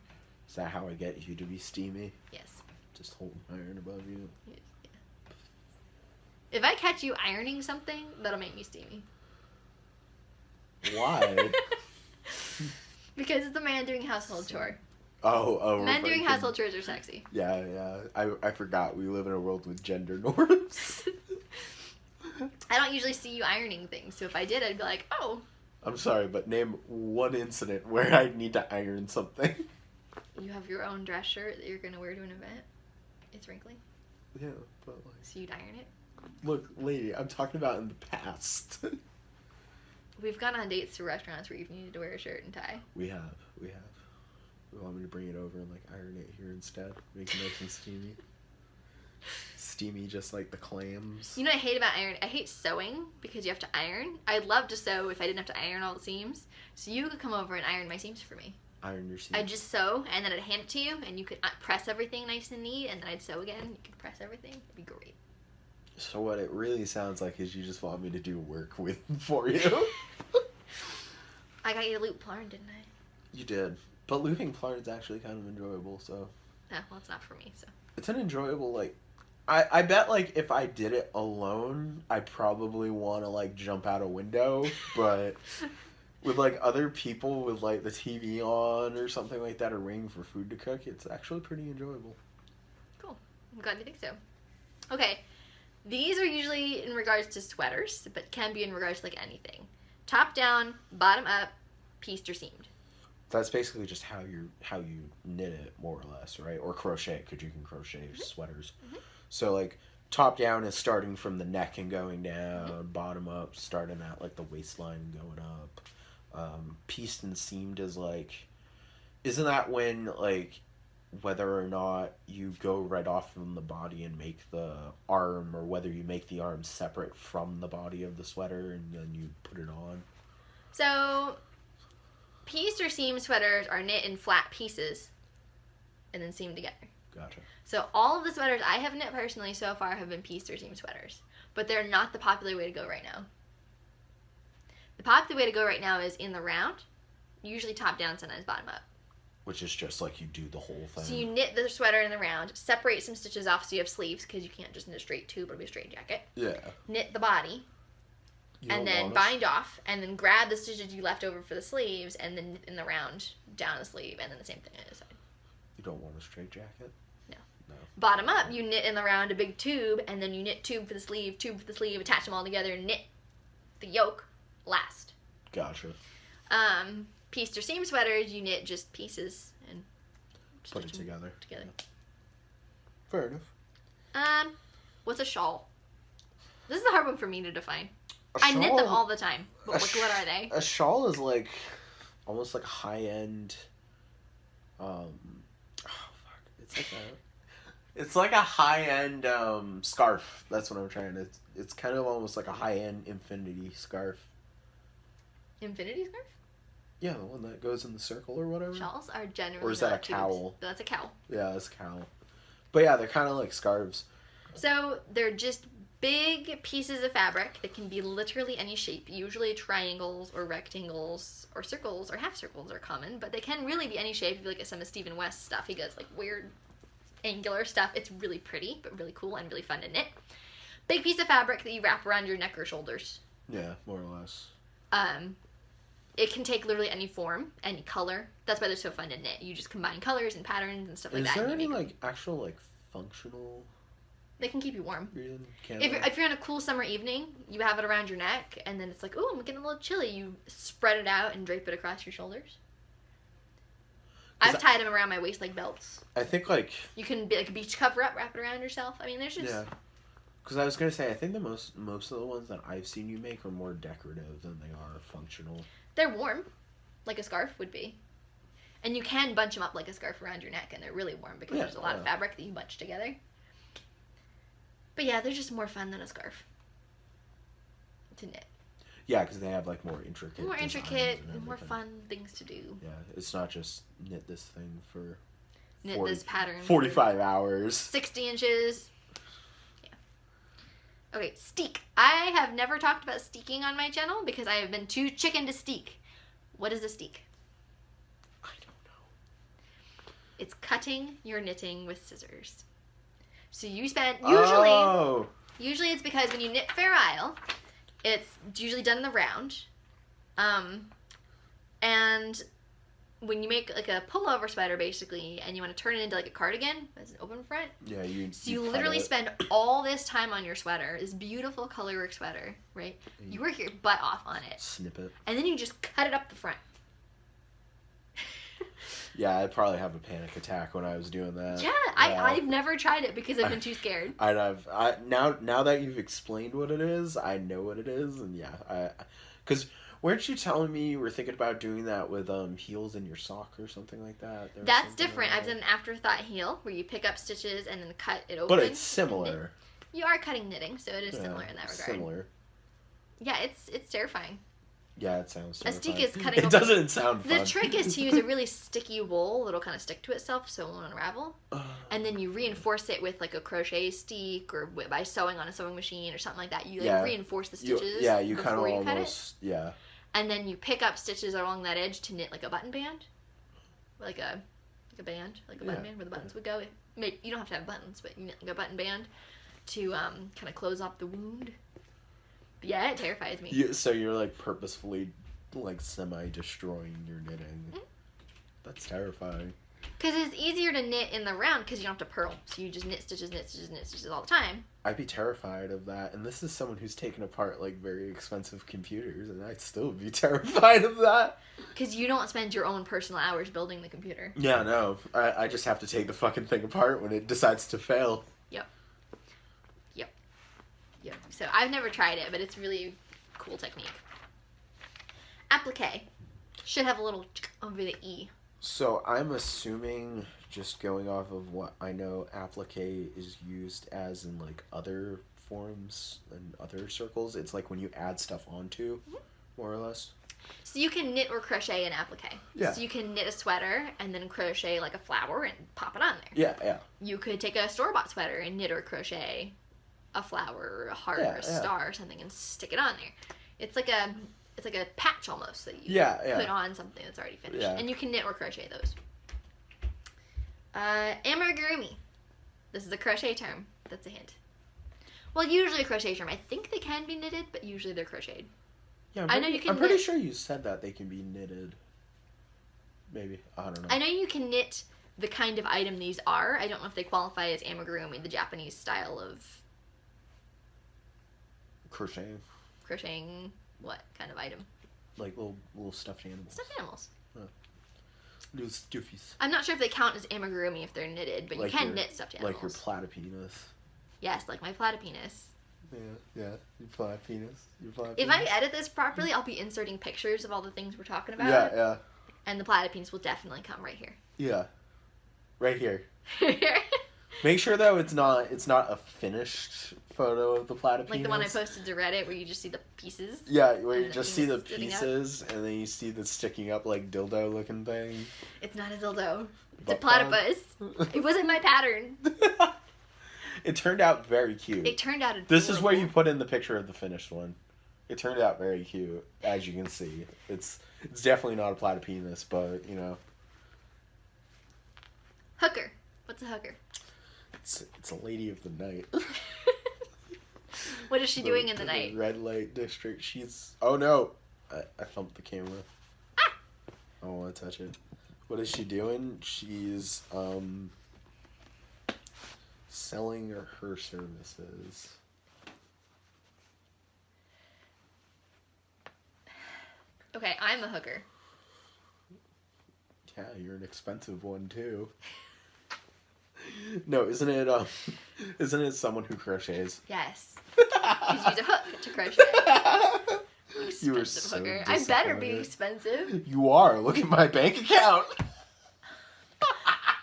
Is that how I get you to be steamy? Yes. Just hold iron above you. Yes, yeah. If I catch you ironing something, that'll make me steamy. Why? Because it's a man doing household chore. Oh. Men right, doing 'cause- household chores are sexy. Yeah. I forgot we live in a world with gender norms. I don't usually see you ironing things, so if I did, I'd be like, oh. I'm sorry, but name one incident where I need to iron something. You have your own dress shirt that you're going to wear to an event. It's wrinkly, Yeah, but like, so you'd iron it. look, lady, I'm talking about in the past. We've gone on dates to restaurants where you've needed to wear a shirt and tie. We have. You want me to bring it over and like iron it here instead? Make it nice and steamy. Steamy, just like the clams. You know what I hate about iron? I hate sewing because you have to iron. I'd love to sew if I didn't have to iron all the seams. So you could come over and iron my seams for me. Iron your seams. I'd just sew and then I'd hand it to you and you could press everything nice and neat and then I'd sew again. You could press everything. It'd be great. So what it really sounds like is you just want me to do work for you. I got you to loop plarn, didn't I? You did. But looping plarn's actually kind of enjoyable, so. Well, it's not for me, so. It's an enjoyable, like, I bet, like, if I did it alone, I'd probably want to, like, jump out a window, but with, like, other people with, like, the TV on or something like that or waiting for food to cook, it's actually pretty enjoyable. Cool. I'm glad you think so. Okay, these are usually in regards to sweaters, but can be in regards to like anything. Top down, bottom up, pieced or seamed. That's basically just how you knit it, more or less, right? Or crochet, because you can crochet sweaters. So like top down is starting from the neck and going down. Bottom up, starting at like the waistline and going up. Pieced and seamed is like, isn't that when like whether or not you go right off from the body and make the arm, or whether you make the arm separate from the body of the sweater and then you put it on? So pieced or seam sweaters are knit in flat pieces and then seamed together. Gotcha. So all of the sweaters I have knit personally so far have been pieced or seam sweaters, but they're not the popular way to go right now. The popular way to go right now is in the round, usually top down, sometimes bottom up. Which is just like you do the whole thing. So you knit the sweater in the round, separate some stitches off so you have sleeves, because you can't just knit a straight tube, it'll be a straight jacket. Yeah. Knit the body, and then bind off, and then grab the stitches you left over for the sleeves, and then knit in the round down the sleeve, and then the same thing on the side. You don't want a straight jacket? No. No. Bottom up, you knit in the round a big tube, and then you knit tube for the sleeve, attach them all together, knit the yoke last. Gotcha. Pieced or seam sweaters, you knit just pieces and Put it together. Yeah. Fair enough. What's a shawl? This is a hard one for me to define. I knit them all the time, but what are they? A shawl is like almost like a high-end. It's like a high-end scarf. That's what I'm trying to. It's kind of almost like a high-end infinity scarf. Infinity scarf? Yeah, the one that goes in the circle or whatever. Shawls are generally. Or is that a cowl? That's a cowl. Yeah, it's a cowl. But yeah, they're kind of like scarves. So they're just big pieces of fabric that can be literally any shape. Usually triangles or rectangles or circles or half circles are common, but they can really be any shape. If you look at some of Stephen West's stuff, he does like weird angular stuff. It's really pretty, but really cool and really fun to knit. Big piece of fabric that you wrap around your neck or shoulders. Yeah, more or less. It can take literally any form, any color. That's why they're so fun to knit. You just combine colors and patterns and stuff like that. Is there any like actual like functional? They can keep you warm. Reason? If you're on a cool summer evening, you have it around your neck, and then it's like, oh, I'm getting a little chilly. You spread it out and drape it across your shoulders. I've tied them around my waist like belts. I think like you can be like a beach cover up, wrap it around yourself. I mean, there's just Because I was gonna say, I think the most of the ones that I've seen you make are more decorative than they are functional. They're warm, like a scarf would be, and you can bunch them up like a scarf around your neck, and they're really warm because there's a lot of fabric that you bunch together. But yeah, they're just more fun than a scarf to knit. Yeah, because they have like more intricate, more fun things to do. Yeah, it's not just knit this thing for this pattern 45 hours, 60 inches. Okay, steek. I have never talked about steeking on my channel because I have been too chicken to steek. What is a steek? I don't know. It's cutting your knitting with scissors. So you spend, usually it's because when you knit Fair Isle, it's usually done in the round. And when you make like a pullover sweater basically, and you want to turn it into like a cardigan, that's an open front. Yeah, you literally spend all this time on your sweater, this beautiful colorwork sweater, right? You work your butt off on it. Snip it. And then you just cut it up the front. Yeah, I'd probably have a panic attack when I was doing that. Yeah, I've never tried it because I've been too scared. Now that you've explained what it is, I know what it is, and yeah, because weren't you telling me you were thinking about doing that with heels in your sock or something like that? That's different. I've done an afterthought heel where you pick up stitches and then cut it open. But it's similar. You are cutting knitting, so it is similar in that regard. Similar. Yeah, it's terrifying. Yeah, it sounds terrifying. A steek is cutting. It doesn't sound fun. The trick is to use a really sticky wool that'll kind of stick to itself so it won't unravel. And then you reinforce it with like a crochet steek or by sewing on a sewing machine or something like that. You reinforce the stitches. You kind of almost And then you pick up stitches along that edge to knit like a button band, like a band where the buttons would go. You don't have to have buttons, but you knit like a button band to kind of close off the wound. But yeah, it terrifies me. So you're like purposefully like semi-destroying your knitting. That's terrifying. Because it's easier to knit in the round because you don't have to purl. So you just knit stitches, knit stitches, knit stitches all the time. I'd be terrified of that. And this is someone who's taken apart, like, very expensive computers, and I'd still be terrified of that. Because you don't spend your own personal hours building the computer. Yeah, no. I just have to take the fucking thing apart when it decides to fail. Yep. So I've never tried it, but it's really cool technique. Applique. Should have a little over the E. So I'm assuming, just going off of what I know, applique is used as in, like, other forms and other circles. It's like when you add stuff onto, more or less. So you can knit or crochet an applique. Yeah. So you can knit a sweater and then crochet like a flower and pop it on there. Yeah, yeah. You could take a store-bought sweater and knit or crochet a flower or a heart or a star or something and stick it on there. It's like a patch almost that you put on something that's already finished. Yeah. And you can knit or crochet those. Amigurumi. This is a crochet term. That's a hint. Well, usually a crochet term. I think they can be knitted, but usually they're crocheted. Yeah, I know you can I'm pretty knit. sure you said that they can be knitted. Maybe. I don't know. I know you can knit the kind of item these are. I don't know if they qualify as amigurumi, the Japanese style of Crocheting. crocheting. What kind of item? Like little stuffed animals. Stuffed animals. Little stuffies. I'm not sure if they count as amigurumi if they're knitted, but Like you can your- knit stuffed animals. Like your platypus. Yes, like my platypus. Yeah. Your platypus. If I edit this properly, I'll be inserting pictures of all the things we're talking about. Yeah. And the platypus will definitely come right here. Yeah. Right here. Make sure though it's not a finished photo of the platypus. Like the one I posted to Reddit where you just see the pieces. Yeah, where you and just the see the things sitting up. pieces and then you see the sticking up like dildo looking thing. It's not a dildo. It's Butt a platypus. It wasn't my pattern. It turned out very cute. It turned out adorable. This is where you put in the picture of the finished one. It turned out very cute, as you can see. It's definitely not a platypus, but you know. Hooker. What's a hooker? It's a lady of the night. What is she doing in the night? Red light district. She's. Oh no! I thumped the camera. Ah! I don't want to touch it. What is she doing? She's selling her services. Okay, I'm a hooker. Yeah, you're an expensive one too. No, isn't it someone who crochets? Yes. You use a hook to crochet. You were Expensive so hooker. I better be disappointed. expensive. You are. Look at my bank account.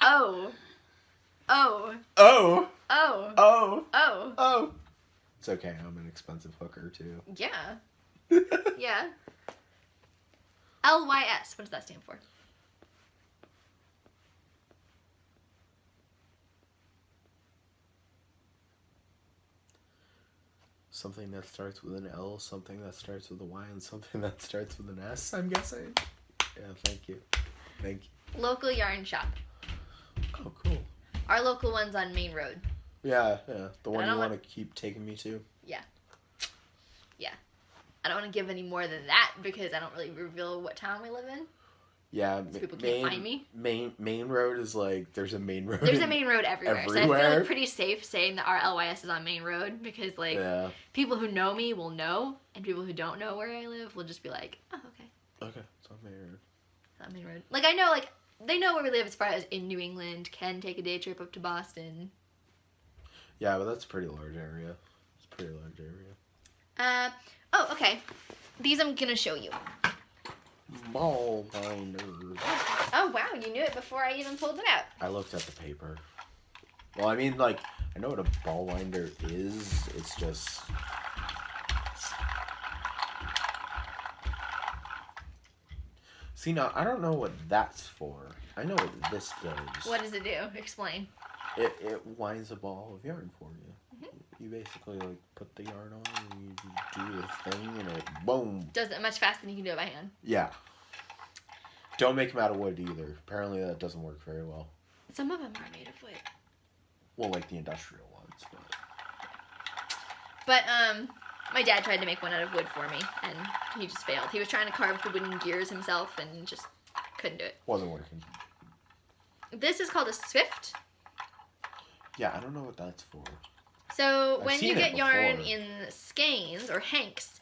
Oh. Oh. Oh. Oh. It's okay. I'm an expensive hooker too. Yeah. Yeah. LYS. What does that stand for? Something that starts with an L, something that starts with a Y, and something that starts with an S, I'm guessing. Yeah, thank you. Thank you. Local yarn shop. Oh, cool. Our local one's on Main Road. Yeah. The one I you don't want to keep taking me to? Yeah. I don't want to give any more than that because I don't really reveal what town we live in. Yeah. So people can't find me. Main road is like, there's a main road. There's a Main Road everywhere. So I feel Everywhere? like pretty safe saying that our LYS is on Main Road because like Yeah. people who know me will know and people who don't know where I live will just be like, oh, okay. Okay, it's on Main Road. It's on Main Road. Like I know, like they know where we live as far as in New England, can take a day trip up to Boston. Yeah, but that's a pretty large area. It's a pretty large area. Oh, okay. These I'm gonna show you. Ball binders. Oh wow, you knew it before I even pulled it out. I looked at the paper. Well, I mean, like, I know what a ball winder is. It's just... See, now, I don't know what that's for. I know what this does. What does it do? Explain. It winds a ball of yarn for you. You basically, like, put the yarn on and you do the thing and it, boom. Does it much faster than you can do it by hand. Yeah. Don't make them out of wood either. Apparently that doesn't work very well. Some of them are made of wood. Well, like the industrial ones, But, my dad tried to make one out of wood for me, and he just failed. He was trying to carve the wooden gears himself and just couldn't do it. wasn't working. This is called a swift. Yeah, I don't know what that's for. So I've when you seen it get yarn before. in skeins or hanks,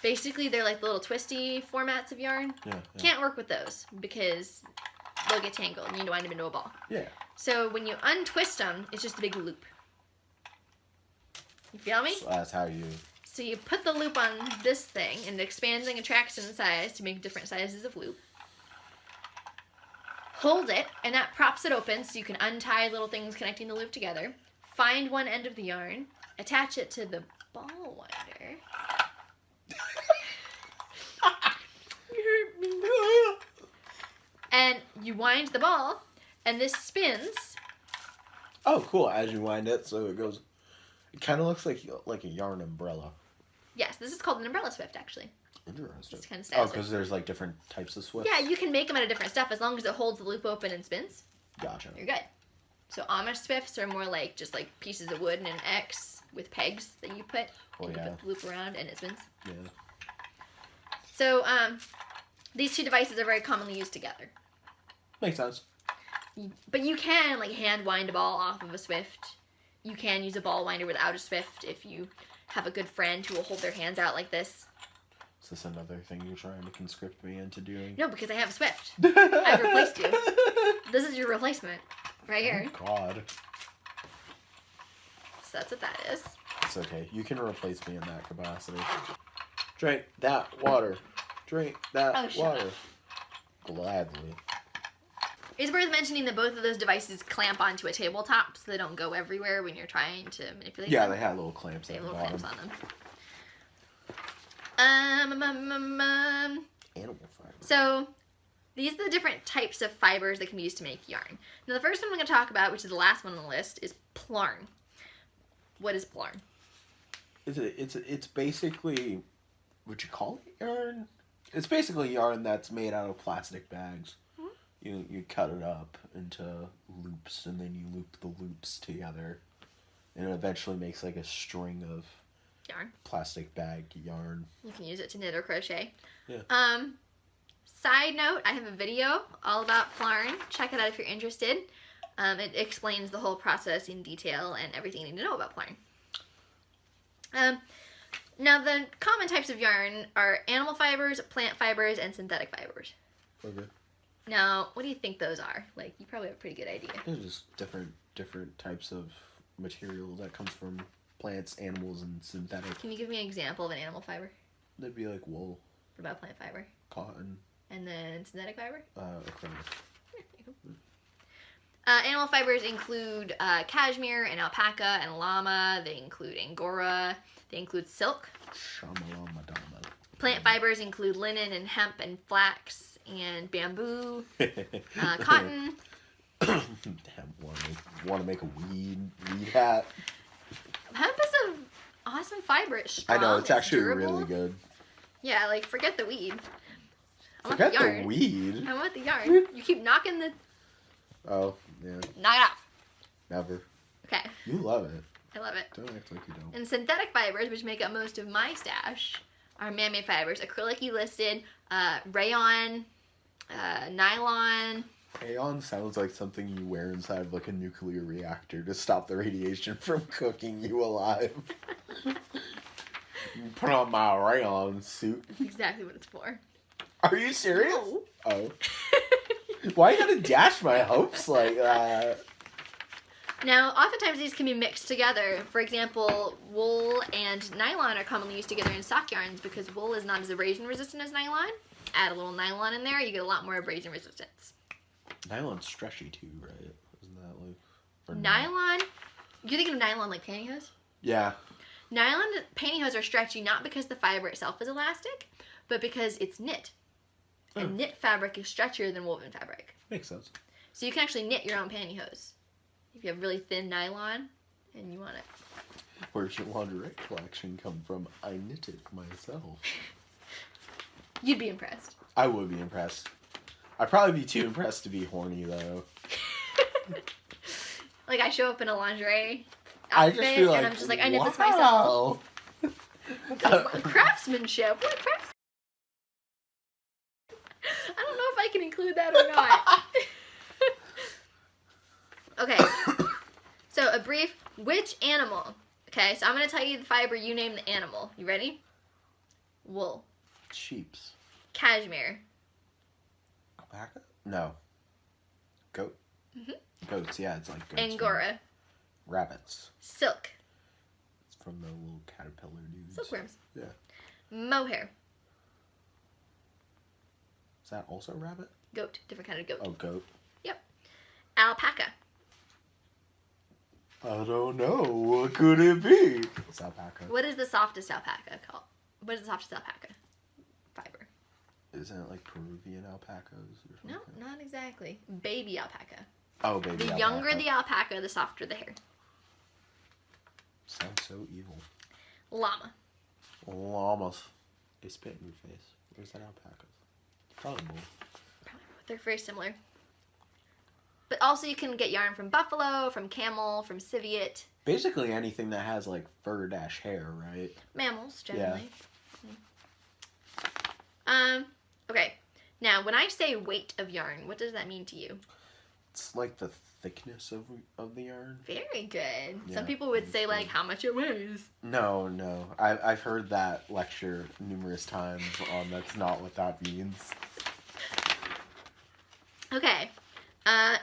basically they're like the little twisty formats of yarn. Yeah. Can't work with those because they'll get tangled. You need to wind them into a ball. Yeah. So when you untwist them, it's just a big loop. You feel me? So that's how you. So you put the loop on this thing, and it expands and contracts in size to make different sizes of loop. Hold it, and that props it open so you can untie little things connecting the loop together. Find one end of the yarn, attach it to the ball winder. You hurt me. And you wind the ball, and this spins. Oh, cool! As you wind it, so it goes. It kind of looks like a yarn umbrella. Yes, this is called an umbrella swift, actually. Interesting. It's kind of Oh, stylish. because there's like different types of swifts. Yeah, you can make them out of different stuff as long as it holds the loop open and spins. Gotcha. You're good. So Amish swifts are more like just like pieces of wood and an X with pegs that you put. Oh, and you yeah. put the loop around and it spins. Yeah. So these two devices are very commonly used together. Makes sense. But you can like hand wind a ball off of a swift. You can use a ball winder without a swift if you have a good friend who will hold their hands out like this. Is this another thing you're trying to conscript me into doing? No, because I have a swift. I've replaced you. This is your replacement right here. Oh, God. So that's what that is. It's okay. You can replace me in that capacity. Drink that water. Drink that Oh, shut water. Gladly. It's worth mentioning that both of those devices clamp onto a tabletop so they don't go everywhere when you're trying to manipulate Yeah, them. they had little clamps They at have the little bottom. clamps on them. Animal fiber. So, these are the different types of fibers that can be used to make yarn. Now, the first one I'm going to talk about, which is the last one on the list, is plarn. What is plarn? It's basically, would you call it yarn? It's basically yarn that's made out of plastic bags. You cut it up into loops, and then you loop the loops together, and it eventually makes like a string of Yarn. plastic bag yarn. You can use it to knit or crochet. Yeah. Side note, I have a video all about plarn. Check it out if you're interested. It explains the whole process in detail and everything you need to know about plarn. Now, the common types of yarn are animal fibers, plant fibers, and synthetic fibers. Okay. Now, what do you think those are? Like, you probably have a pretty good idea. There's just different types of material that comes from plants, animals, and synthetic. Can you give me an example of an animal fiber? That'd be like wool, What about plant fiber? cotton, And then synthetic fiber? acrylic. Animal fibers include cashmere and alpaca and llama. They include angora. They include silk. Shamalama-dama. Plant fibers include linen and hemp and flax and bamboo, cotton. Damn, want to make a weed hat? Hemp is an awesome fiber. It's strong. I know, it's actually durable. really good. Yeah, like forget the weed. I want Forget the yarn. the weed. I want the yarn. You keep knocking the. Oh, yeah, Knock it off. never. Okay, You love it. I love it. Don't act like you don't. And synthetic fibers, which make up most of my stash, are man-made fibers. Acrylic you listed, rayon, nylon. Rayon sounds like something you wear inside of like a nuclear reactor to stop the radiation from cooking you alive. Put on my rayon suit. That's exactly what it's for. Are you serious? No. Oh. Why you gotta dash my hopes like that? Now, oftentimes these can be mixed together. For example, wool and nylon are commonly used together in sock yarns because wool is not as abrasion resistant as nylon. Add a little nylon in there, you get a lot more abrasion resistance. Nylon's stretchy too, right? Isn't that like... or not? Nylon, you're thinking of nylon like pantyhose? Yeah. Nylon pantyhose are stretchy not because the fiber itself is elastic, but because it's knit. And knit fabric is stretchier than woven fabric. Makes sense. So you can actually knit your own pantyhose. If you have really thin nylon and you want it. Where's your lingerie collection come from? I knit it myself. You'd be impressed. I would be impressed. I'd probably be too impressed to be horny though. Like I show up in a lingerie I outfit just feel like, and I'm just like, I knit this myself. Craftsmanship? What crafts? I don't know if I can include that or not. a brief, which animal? Okay, so I'm going to tell you the fiber, you name the animal. You ready? Wool. Sheeps. Cashmere. Alpaca? No. Goat? Mhm. Goats, yeah, it's like goats. Angora. Rabbits. Silk. It's from the little caterpillar dudes. Silkworms. Yeah. Mohair. Is that also rabbit? Goat. Different kind of goat. Oh, goat. Yep. Alpaca. I don't know. What could it be? It's alpaca. What is the softest alpaca called? What is the softest alpaca fiber? Isn't it like Peruvian alpacas or something? No, not exactly. Baby alpaca. Oh, baby The alpaca. younger the alpaca, the softer the hair. Sounds so evil. Llama. Llamas. They spit in your face. Where's that alpacas? Probably both. They're very similar. But also you can get yarn from buffalo, from camel, from civet. Basically anything that has like fur-hair, right? Mammals, generally. Yeah. Okay. Now, when I say weight of yarn, what does that mean to you? It's like the thickness of the yarn. Very good. Yeah, Some people would say, like, how much it weighs. No. I've heard that lecture numerous times. That's not what that means. Okay.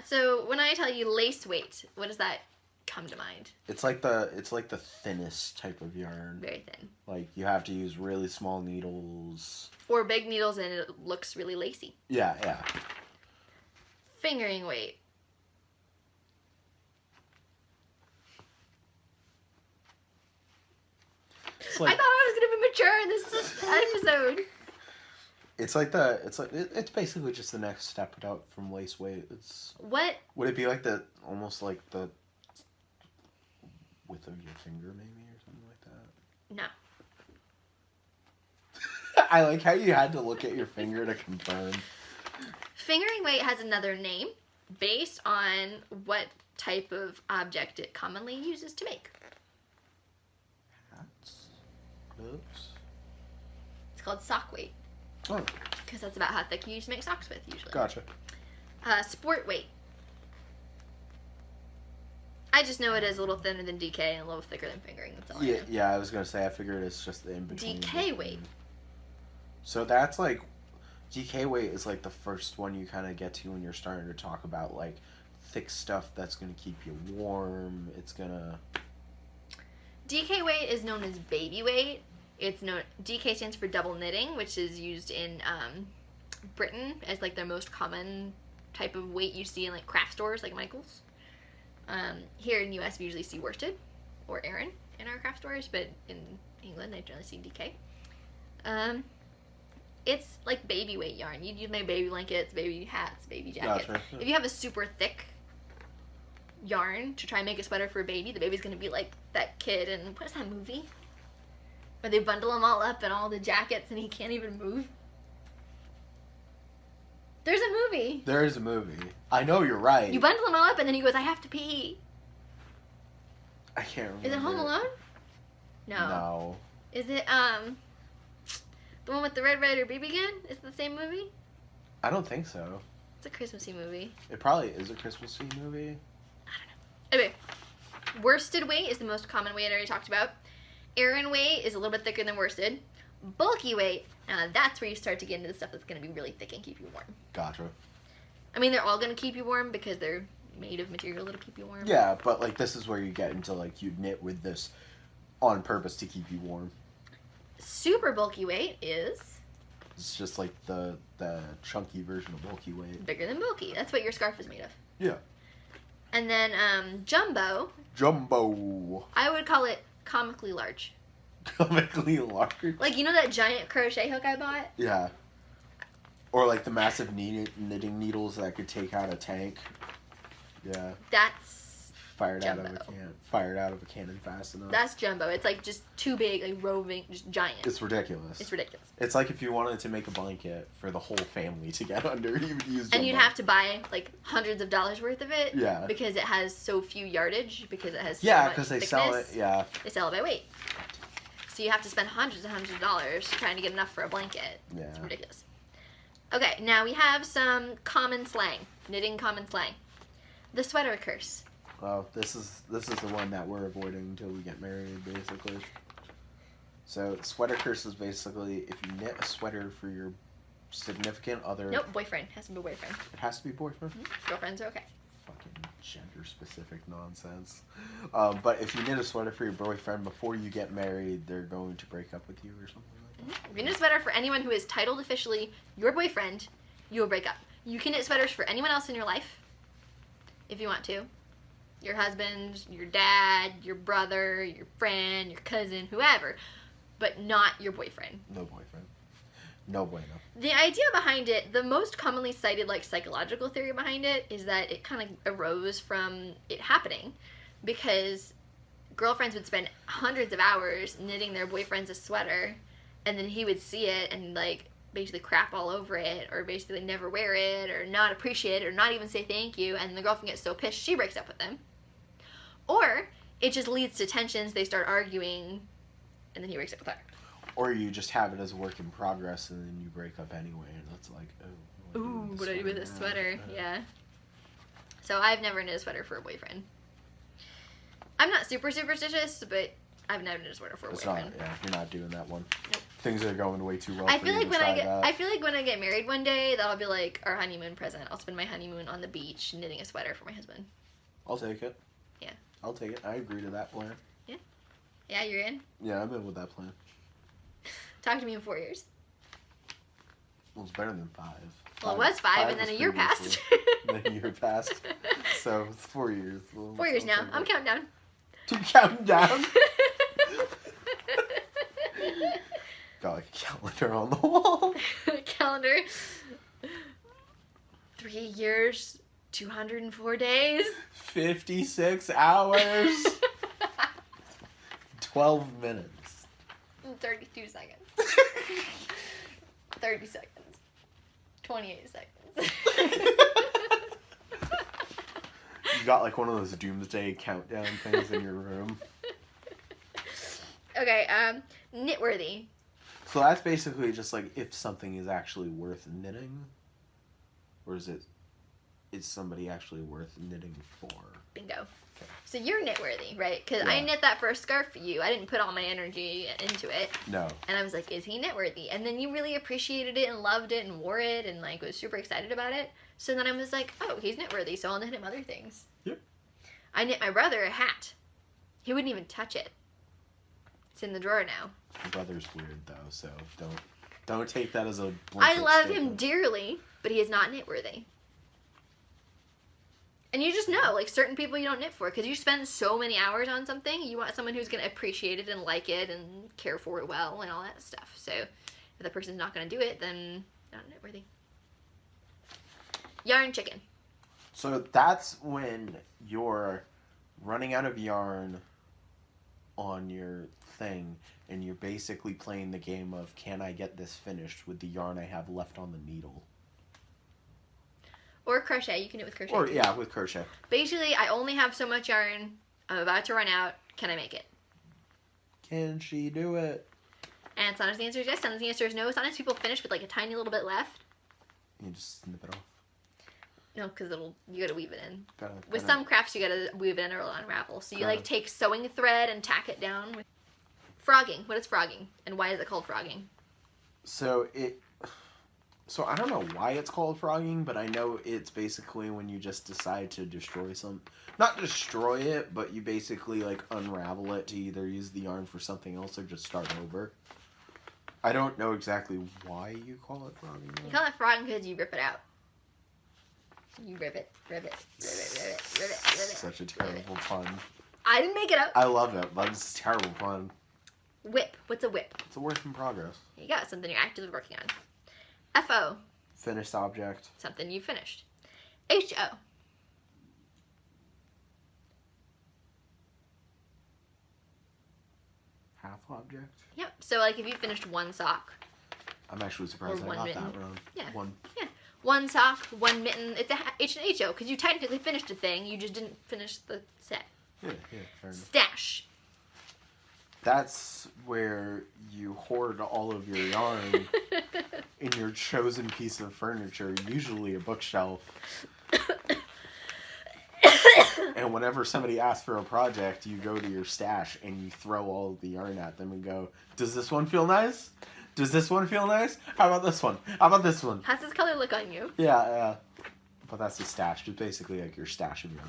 So when I tell you lace weight, what does that come to mind? It's like the thinnest type of yarn. Very thin. Like you have to use really small needles. Or big needles and it looks really lacy. Yeah. Fingering weight. It's like, I thought I was gonna be mature in this episode. it's basically just the next step out from lace weight. What? Would it be like almost like the width of your finger maybe or something like that? No. I like how you had to look at your finger to confirm. Fingering weight has another name based on what type of object it commonly uses to make. Hats? Gloves? It's called sock weight. Oh, Because that's about how thick you use to make socks with, usually. gotcha. Sport weight. I just know it is a little thinner than DK and a little thicker than fingering. That's all I know. Yeah, I was gonna say I figured it's just the in between. DK weight. So that's like DK weight is like the first one you kind of get to when you're starting to talk about like thick stuff that's gonna keep you warm. It's gonna. DK weight is known as baby weight. DK stands for double knitting, which is used in Britain as like their most common type of weight you see in like craft stores like Michael's. Here in the US we usually see worsted or Aran in our craft stores, but in England they generally see DK. It's like baby weight yarn. You'd use my baby blankets, baby hats, baby jackets. Gotcha. If you have a super thick yarn to try and make a sweater for a baby, the baby's gonna be like that kid in, what is that movie? Where they bundle him all up in all the jackets and he can't even move. There's a movie. There is a movie. I know you're right. You bundle him all up and then he goes, I have to pee. I can't remember. Is it Home Alone? No. Is it, the one with the Red Ryder BB gun? Is it the same movie? I don't think so. It's a Christmassy movie. It probably is a Christmassy movie. Anyway, worsted weight is the most common weight I already talked about. Aran weight is a little bit thicker than worsted. Bulky weight, that's where you start to get into the stuff that's going to be really thick and keep you warm. Gotcha. I mean, they're all going to keep you warm because they're made of material that'll keep you warm. Yeah, but like this is where you get into like you knit with this on purpose to keep you warm. Super bulky weight is It's just like the chunky version of bulky weight. bigger than bulky. That's what your scarf is made of. Yeah. And then jumbo, Jumbo. I would call it comically large. Comically large. Like, you know that giant crochet hook I bought? Yeah. Or like the massive knitting needles that could take out a tank. Yeah. That's Fired jumbo. out of a cannon fast enough. That's jumbo. It's like just too big, like roving, just giant. It's ridiculous. It's ridiculous. It's like if you wanted to make a blanket for the whole family to get under, you would use jumbo. And you'd have to buy like hundreds of dollars worth of it. Yeah. Because it has so few yardage, because it has so Yeah, much because they thickness. sell it. Yeah. They sell it by weight. So you have to spend hundreds and hundreds of dollars trying to get enough for a blanket. Yeah. It's ridiculous. Okay, now we have some common slang. Knitting common slang. The sweater curse. Well, this is the one that we're avoiding until we get married, basically. So, sweater curse is basically if you knit a sweater for your significant other. Nope, boyfriend. Has to be boyfriend. It has to be boyfriend? Girlfriends are okay. Fucking gender-specific nonsense. But if you knit a sweater for your boyfriend before you get married, they're going to break up with you or something like that. If you knit a sweater for anyone who is titled officially your boyfriend, you will break up. You can knit sweaters for anyone else in your life, if you want to. Your husband, your dad, your brother, your friend, your cousin, whoever. But not your boyfriend. No boyfriend. No bueno. The idea behind it, the most commonly cited like psychological theory behind it is that it kind of arose from it happening because girlfriends would spend hundreds of hours knitting their boyfriends a sweater and then he would see it and like basically crap all over it or basically never wear it or not appreciate it or not even say thank you, and the girlfriend gets so pissed she breaks up with them. Or it just leads to tensions, they start arguing, and then he breaks up with her. Or you just have it as a work in progress and then you break up anyway, and it's like, oh. What do I do with a sweater? Yeah. So I've never knit a sweater for a boyfriend. I'm not super superstitious, but I've never knit a sweater for a boyfriend. You're not doing that one. Nope. Things are going way too well. I feel like when I get married one day, that'll be like our honeymoon present. I'll spend my honeymoon on the beach knitting a sweater for my husband. I'll take it. Yeah. I'll take it. I agree to that plan. Yeah. Yeah, you're in? Yeah, I'm in with that plan. Talk to me in 4 years. Well, it's better than 5. Well, it was 5 and then a year passed. Then a year passed. So it's 4 years. 4 years now. I'm counting down. Keep counting down. Got like a calendar on the wall. Calendar. 3 years, 204 days. 56 hours. 12 minutes. 32 seconds. 30 seconds. 28 seconds. You got like one of those doomsday countdown things in your room. Okay, knitworthy. So that's basically just like if something is actually worth knitting, or is somebody actually worth knitting for? Bingo. Okay. So you're knitworthy, right? Because Yeah. I knit that first scarf for you. I didn't put all my energy into it. No. And I was like, is he knitworthy? And then you really appreciated it and loved it and wore it and like was super excited about it. So then I was like, oh, he's knitworthy, so I'll knit him other things. Yep. I knit my brother a hat. He wouldn't even touch it. It's in the drawer now. Your brother's weird though, so don't take that as a blanket I love him statement. dearly, but he is not knitworthy. And you just know, like, certain people you don't knit for, because you spend so many hours on something, you want someone who's going to appreciate it and like it and care for it well and all that stuff. So, if the person's not going to do it, then not knitworthy. Yarn chicken. So that's when you're running out of yarn on your thing, and you're basically playing the game of, can I get this finished with the yarn I have left on the needle? Or crochet. You can do it with crochet. Or, too. yeah, with crochet. Basically, I only have so much yarn. I'm about to run out. Can I make it? Can she do it? And sometimes the answer is yes. Sometimes the answer is no. Sometimes people finish with like a tiny little bit left. You just snip it off. No, because you gotta weave it in. Gotta, With some crafts, you gotta weave it in or it'll unravel. So you like take sewing thread and tack it down. Frogging. What is frogging? And why is it called frogging? So I don't know why it's called frogging, but I know it's basically when you just decide to destroy not destroy it, but you basically like unravel it to either use the yarn for something else or just start over. I don't know exactly why you call it frogging. You call it frogging because you rip it out. You rip it, rip it, rip it, rip it, rip it, rip it. Such a terrible pun. I didn't make it up. I love it, but it's terrible fun. Whip. What's a whip? It's a work in progress. There you go. Something you're actively working on. FO. Finished object. Something you finished. HO. Half object. Yep. So like if you finished one sock. I'm actually surprised Or I one got mitten. that wrong. Yeah. One. Yeah. One sock, one mitten. It's a H and HO because you technically finished a thing. You just didn't finish the set. Yeah, fair enough. Stash. That's where you hoard all of your yarn in your chosen piece of furniture, usually a bookshelf. And whenever somebody asks for a project, you go to your stash and you throw all of the yarn at them and go, does this one feel nice? Does this one feel nice? How about this one? How about this one? How's this color look on you? Yeah. But that's the stash. It's basically like your stash of yarn.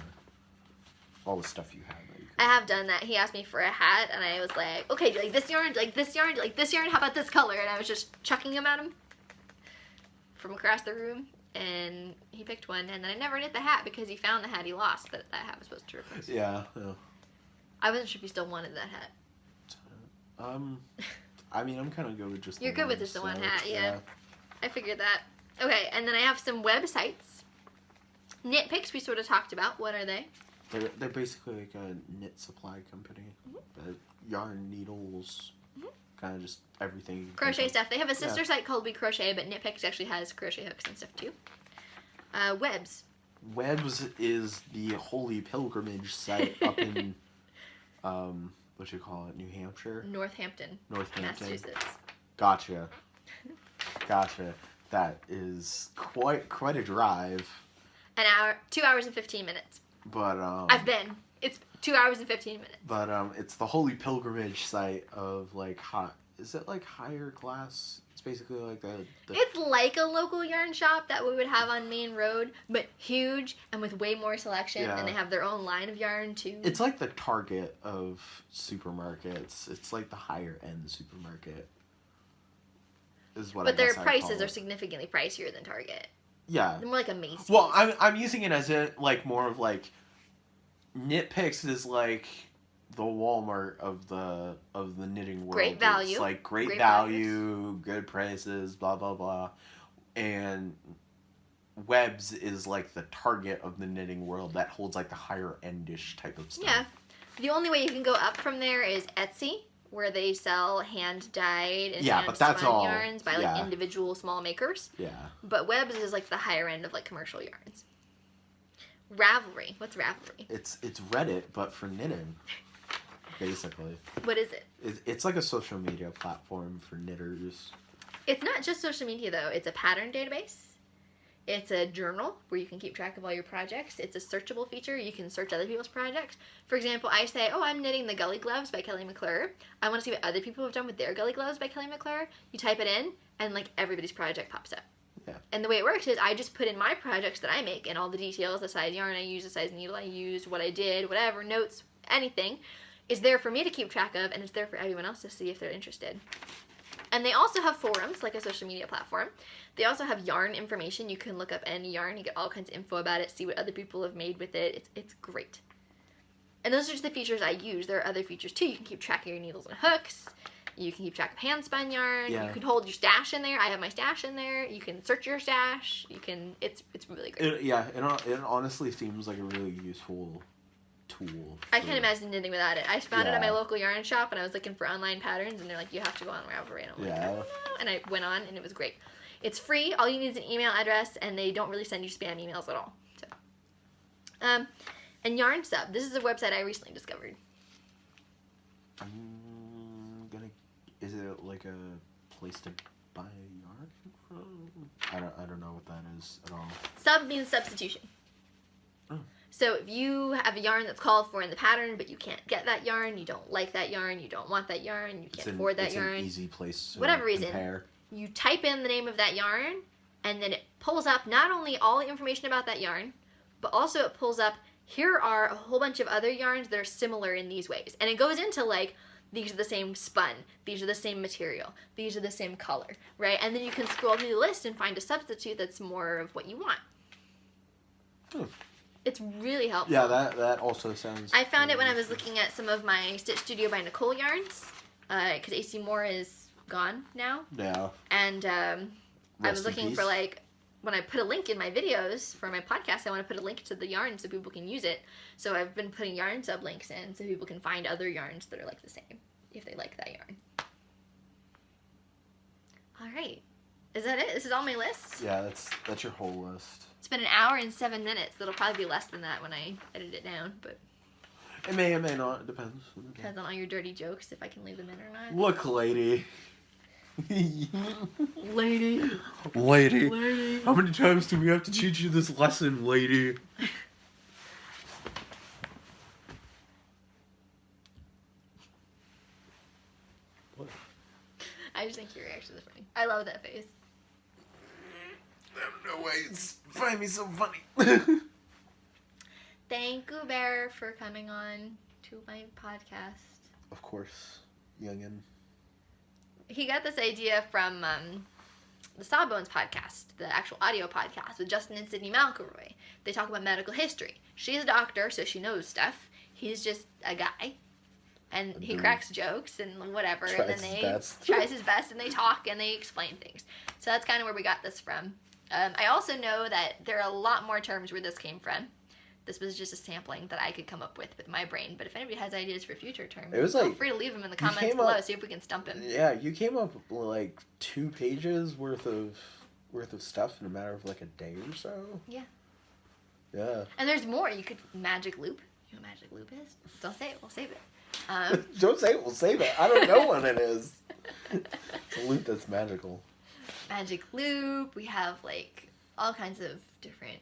All the stuff you have. I have done that. He asked me for a hat, and I was like, okay, do you like this yarn? Do you like this yarn? Do you like this yarn? How about this color? And I was just chucking them at him from across the room, and he picked one, and then I never knit the hat because he found the hat he lost that hat was supposed to replace. Yeah. I wasn't sure if he still wanted that hat. I mean, I'm kind of good with just You're good with just the one hat, yeah. I figured that. Okay, and then I have some websites. Knit Picks we sort of talked about. What are they? They're basically like a knit supply company. Yarn, needles, kind of just everything. Crochet stuff. They have a sister site called We Crochet, but Knit Picks actually has crochet hooks and stuff too. Webs. Webs is the holy pilgrimage site up in, what you call it, New Hampshire? Northampton. Massachusetts. Gotcha. That is quite a drive. 2 hours and 15 minutes. But I've been. It's 2 hours and 15 minutes. But it's the holy pilgrimage site of like is it like higher class? It's basically like the It's like a local yarn shop that we would have on Main Road, but huge and with way more selection, and they have their own line of yarn too. It's like the Target of supermarkets. It's like the higher end supermarket. But their prices are significantly pricier than Target. Yeah. They're more like a Macy's. Well, I'm using it as like more of like Knit Picks is like the Walmart of the knitting world. Great value. It's like great value, good prices, blah blah blah. And Webs is like the Target of the knitting world that holds like the higher endish type of stuff. Yeah. The only way you can go up from there is Etsy, where they sell hand-dyed and hand-spun yarns by like individual small makers. Yeah. But Webs is like the higher end of like commercial yarns. Ravelry. What's Ravelry? It's Reddit, but for knitting, basically. What is it? It's like a social media platform for knitters. It's not just social media, though. It's a pattern database. It's a journal where you can keep track of all your projects. It's a searchable feature. You can search other people's projects. For example, I say, oh, I'm knitting the Gully Gloves by Kelly McClure. I want to see what other people have done with their Gully Gloves by Kelly McClure. You type it in, and like everybody's project pops up. Yeah. And the way it works is I just put in my projects that I make and all the details, the size yarn I use, the size needle I used, what I did, whatever, notes, anything is there for me to keep track of, and it's there for everyone else to see if they're interested. And they also have forums, like a social media platform. They also have yarn information. You can look up any yarn. You get all kinds of info about it, see what other people have made with it. It's great. And those are just the features I use. There are other features, too. You can keep track of your needles and hooks. You can keep track of hand-spun yarn. Yeah. You can hold your stash in there. I have my stash in there. You can search your stash. You can... It's really great. It honestly seems like a really useful tool. I can't imagine knitting without it. I found it at my local yarn shop, and I was looking for online patterns, and they're like, you have to go on Ravelry. And I'm like, I don't know. And I went on, and it was great. It's free. All you need is an email address, and they don't really send you spam emails at all. So, and Yarn Sub. This is a website I recently discovered. Is it like a place to buy yarn from? I don't know what that is at all. Sub means substitution. Oh. So if you have a yarn that's called for in the pattern, but you can't get that yarn, you don't like that yarn, you don't want that yarn, you can't afford that yarn. It's an easy place to whatever compare. Reason, you type in the name of that yarn, and then it pulls up not only all the information about that yarn, but also it pulls up, here are a whole bunch of other yarns that are similar in these ways. And it goes into like, these are the same spun, these are the same material, these are the same color, right? And then you can scroll through the list and find a substitute that's more of what you want. Hmm. It's really helpful. Yeah, that also sounds... I found it when I was looking at some of my Stitch Studio by Nicole yarns, because AC Moore is gone now. Yeah. And I was looking for like, when I put a link in my videos for my podcast, I want to put a link to the yarn so people can use it. So I've been putting yarn sub links in so people can find other yarns that are like the same if they like that yarn. All right. Is that it? This is all my lists? Yeah, that's your whole list. It's been an hour and 7 minutes. That'll probably be less than that when I edit it down, but... It may not. It depends. Depends on all your dirty jokes, if I can leave them in or not. Look, lady. Lady. How many times do we have to teach you this lesson, lady? I just think your reaction is funny. I love that face. I don't know why you find me so funny. Thank you, Bear, for coming on to my podcast. Of course, youngin. He got this idea from the Sawbones podcast, the actual audio podcast with Justin and Sydney McElroy. They talk about medical history. She's a doctor, so she knows stuff. He's just a guy. And he cracks jokes and whatever. And then tries his best and they talk and they explain things. So that's kind of where we got this from. I also know that there are a lot more terms where this came from. This was just a sampling that I could come up with my brain. But if anybody has ideas for future terms, feel free to leave them in the comments below. See if we can stump him. Yeah, you came up with like 2 pages worth of stuff in a matter of like a day or so. Yeah. Yeah. And there's more. You could magic loop. You know what magic loop is? Don't say it. We'll save it. Don't say it. We'll save it. I don't know what it is. It's a loop that's magical. Magic loop. We have like all kinds of different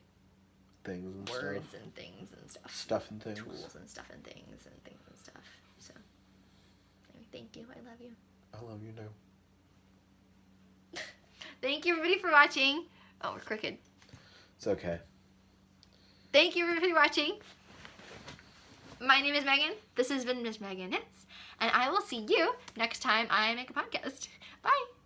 things and words stuff. and things and stuff. Stuff and things. Tools and stuff and things and things and stuff. So, anyway, thank you. I love you. I love you too. Thank you everybody for watching. Oh, we're crooked. It's okay. Thank you everybody for watching. My name is Megan. This has been Miss Megan Knits. And I will see you next time I make a podcast. Bye.